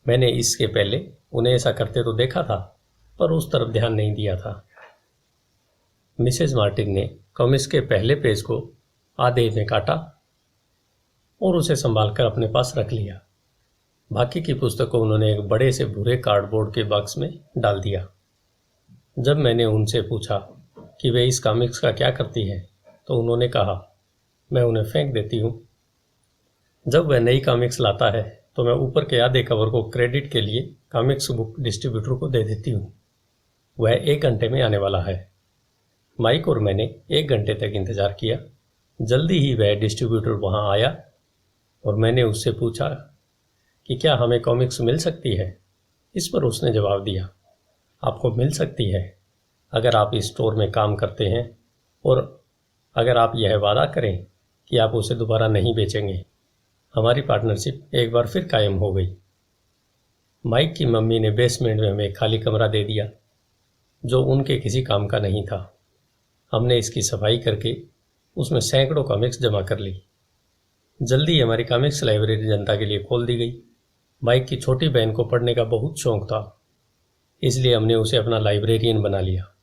मैंने इसके पहले उन्हें ऐसा करते तो देखा था, पर उस तरफ ध्यान नहीं दिया था। मिसेज मार्टिन ने कॉमिक्स के पहले पेज को आधे में काटा और उसे संभाल कर अपने पास रख लिया। बाकी की पुस्तकों उन्होंने एक बड़े से भूरे कार्डबोर्ड के बॉक्स में डाल दिया। जब मैंने उनसे पूछा कि वे इस कॉमिक्स का क्या करती हैं, तो उन्होंने कहा, मैं उन्हें फेंक देती हूँ। जब वह नई कॉमिक्स लाता है तो मैं ऊपर के आधे कवर को क्रेडिट के लिए कॉमिक्स बुक डिस्ट्रीब्यूटर को दे देती हूँ। वह 1 घंटे में आने वाला है। माइक और मैंने 1 घंटे तक इंतज़ार किया। जल्दी ही वह डिस्ट्रीब्यूटर वहाँ आया और मैंने उससे पूछा कि क्या हमें कॉमिक्स मिल सकती है। इस पर उसने जवाब दिया, आपको मिल सकती है अगर आप इस स्टोर में काम करते हैं और अगर आप यह वादा करें कि आप उसे दोबारा नहीं बेचेंगे। हमारी पार्टनरशिप एक बार फिर कायम हो गई। माइक की मम्मी ने बेसमेंट में हमें एक खाली कमरा दे दिया जो उनके किसी काम का नहीं था। हमने इसकी सफाई करके उसमें सैकड़ों कॉमिक्स जमा कर ली। जल्दी हमारी कॉमिक्स लाइब्रेरी जनता के लिए खोल दी गई। माइक की छोटी बहन को पढ़ने का बहुत शौक था, इसलिए हमने उसे अपना लाइब्रेरियन बना लिया।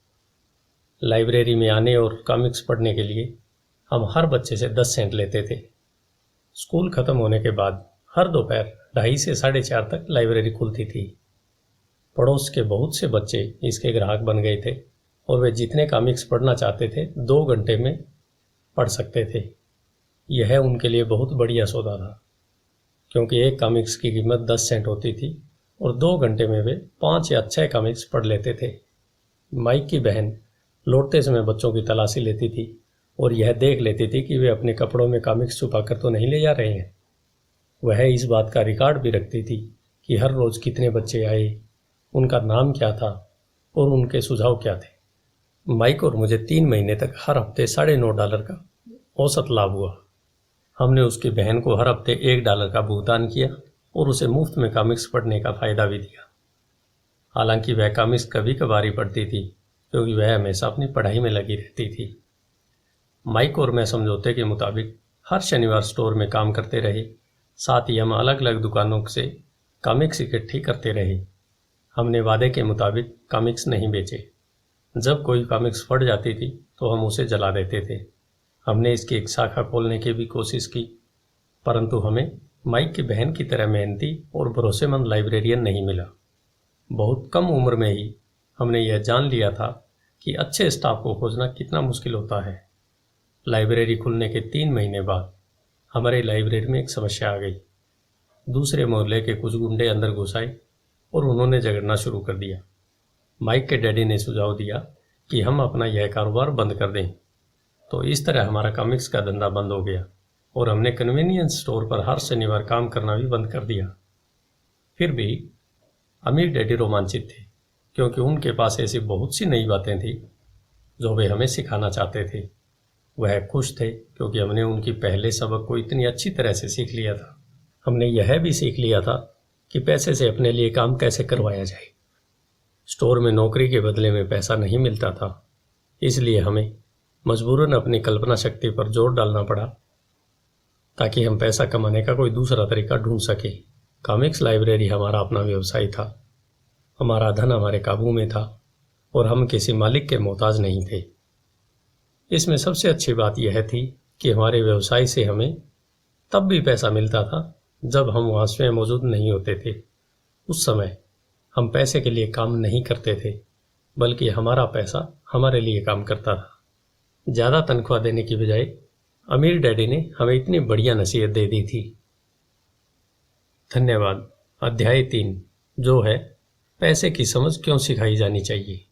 लाइब्रेरी में आने और कॉमिक्स पढ़ने के लिए हम हर बच्चे से 10 सेंट लेते थे। स्कूल ख़त्म होने के बाद हर दोपहर 2:30 से 4:30 तक लाइब्रेरी खुलती थी। पड़ोस के बहुत से बच्चे इसके ग्राहक बन गए थे और वे जितने कॉमिक्स पढ़ना चाहते थे 2 घंटे में पढ़ सकते थे। यह उनके लिए बहुत बढ़िया सौदा था, क्योंकि एक कॉमिक्स की कीमत 10 सेंट होती थी और 2 घंटे में वे 5 या 6 कॉमिक्स पढ़ लेते थे। माइक की बहन लौटते समय बच्चों की तलाशी लेती थी और यह देख लेती थी कि वे अपने कपड़ों में कॉमिक्स छुपा कर तो नहीं ले जा रहे हैं। वह इस बात का रिकॉर्ड भी रखती थी कि हर रोज़ कितने बच्चे आए, उनका नाम क्या था और उनके सुझाव क्या थे। माइक और मुझे 3 महीने तक हर हफ्ते $9.5 का औसत लाभ हुआ। हमने उसकी बहन को हर हफ्ते $1 का भुगतान किया और उसे मुफ्त में कॉमिक्स पढ़ने का फ़ायदा भी दिया। हालांकि वह कॉमिक्स कभी कभार ही पढ़ती थी, क्योंकि वह हमेशा अपनी पढ़ाई में लगी रहती थी। माइक और मैं समझौते के मुताबिक हर शनिवार स्टोर में काम करते रहे। साथ ही हम अलग अलग दुकानों से कॉमिक्स इकट्ठी करते रहे। हमने वादे के मुताबिक कॉमिक्स नहीं बेचे। जब कोई कॉमिक्स फट जाती थी तो हम उसे जला देते थे। हमने इसकी एक शाखा खोलने की भी कोशिश की, परंतु हमें माइक की बहन की तरह मेहनती और भरोसेमंद लाइब्रेरियन नहीं मिला। बहुत कम उम्र में ही हमने यह जान लिया था कि अच्छे स्टाफ को खोजना कितना मुश्किल होता है। लाइब्रेरी खुलने के 3 महीने बाद हमारी लाइब्रेरी में एक समस्या आ गई। दूसरे मोहल्ले के कुछ गुंडे अंदर घुस आए और उन्होंने झगड़ना शुरू कर दिया। माइक के डैडी ने सुझाव दिया कि हम अपना यह कारोबार बंद कर दें। तो इस तरह हमारा कॉमिक्स का धंधा बंद हो गया और हमने कन्वीनियंस स्टोर पर हर शनिवार काम करना भी बंद कर दिया। फिर भी अमीर डैडी रोमांचित थे, क्योंकि उनके पास ऐसी बहुत सी नई बातें थी जो वे हमें सिखाना चाहते थे। वह खुश थे क्योंकि हमने उनकी पहले सबक को इतनी अच्छी तरह से सीख लिया था। हमने यह भी सीख लिया था कि पैसे से अपने लिए काम कैसे करवाया जाए। स्टोर में नौकरी के बदले में पैसा नहीं मिलता था, इसलिए हमें मजबूरन अपनी कल्पना शक्ति पर जोर डालना पड़ा ताकि हम पैसा कमाने का कोई दूसरा तरीका ढूंढ सके। कॉमिक्स लाइब्रेरी हमारा अपना व्यवसाय था। हमारा धन हमारे काबू में था और हम किसी मालिक के मोहताज नहीं थे। इसमें सबसे अच्छी बात यह थी कि हमारे व्यवसाय से हमें तब भी पैसा मिलता था जब हम वहाँ स्वयं मौजूद नहीं होते थे। उस समय हम पैसे के लिए काम नहीं करते थे, बल्कि हमारा पैसा हमारे लिए काम करता था। ज़्यादा तनख्वाह देने की बजाय अमीर डैडी ने हमें इतनी बढ़िया नसीहत दे दी थी। धन्यवाद। अध्याय 3 जो है पैसे की समझ क्यों सिखाई जानी चाहिए।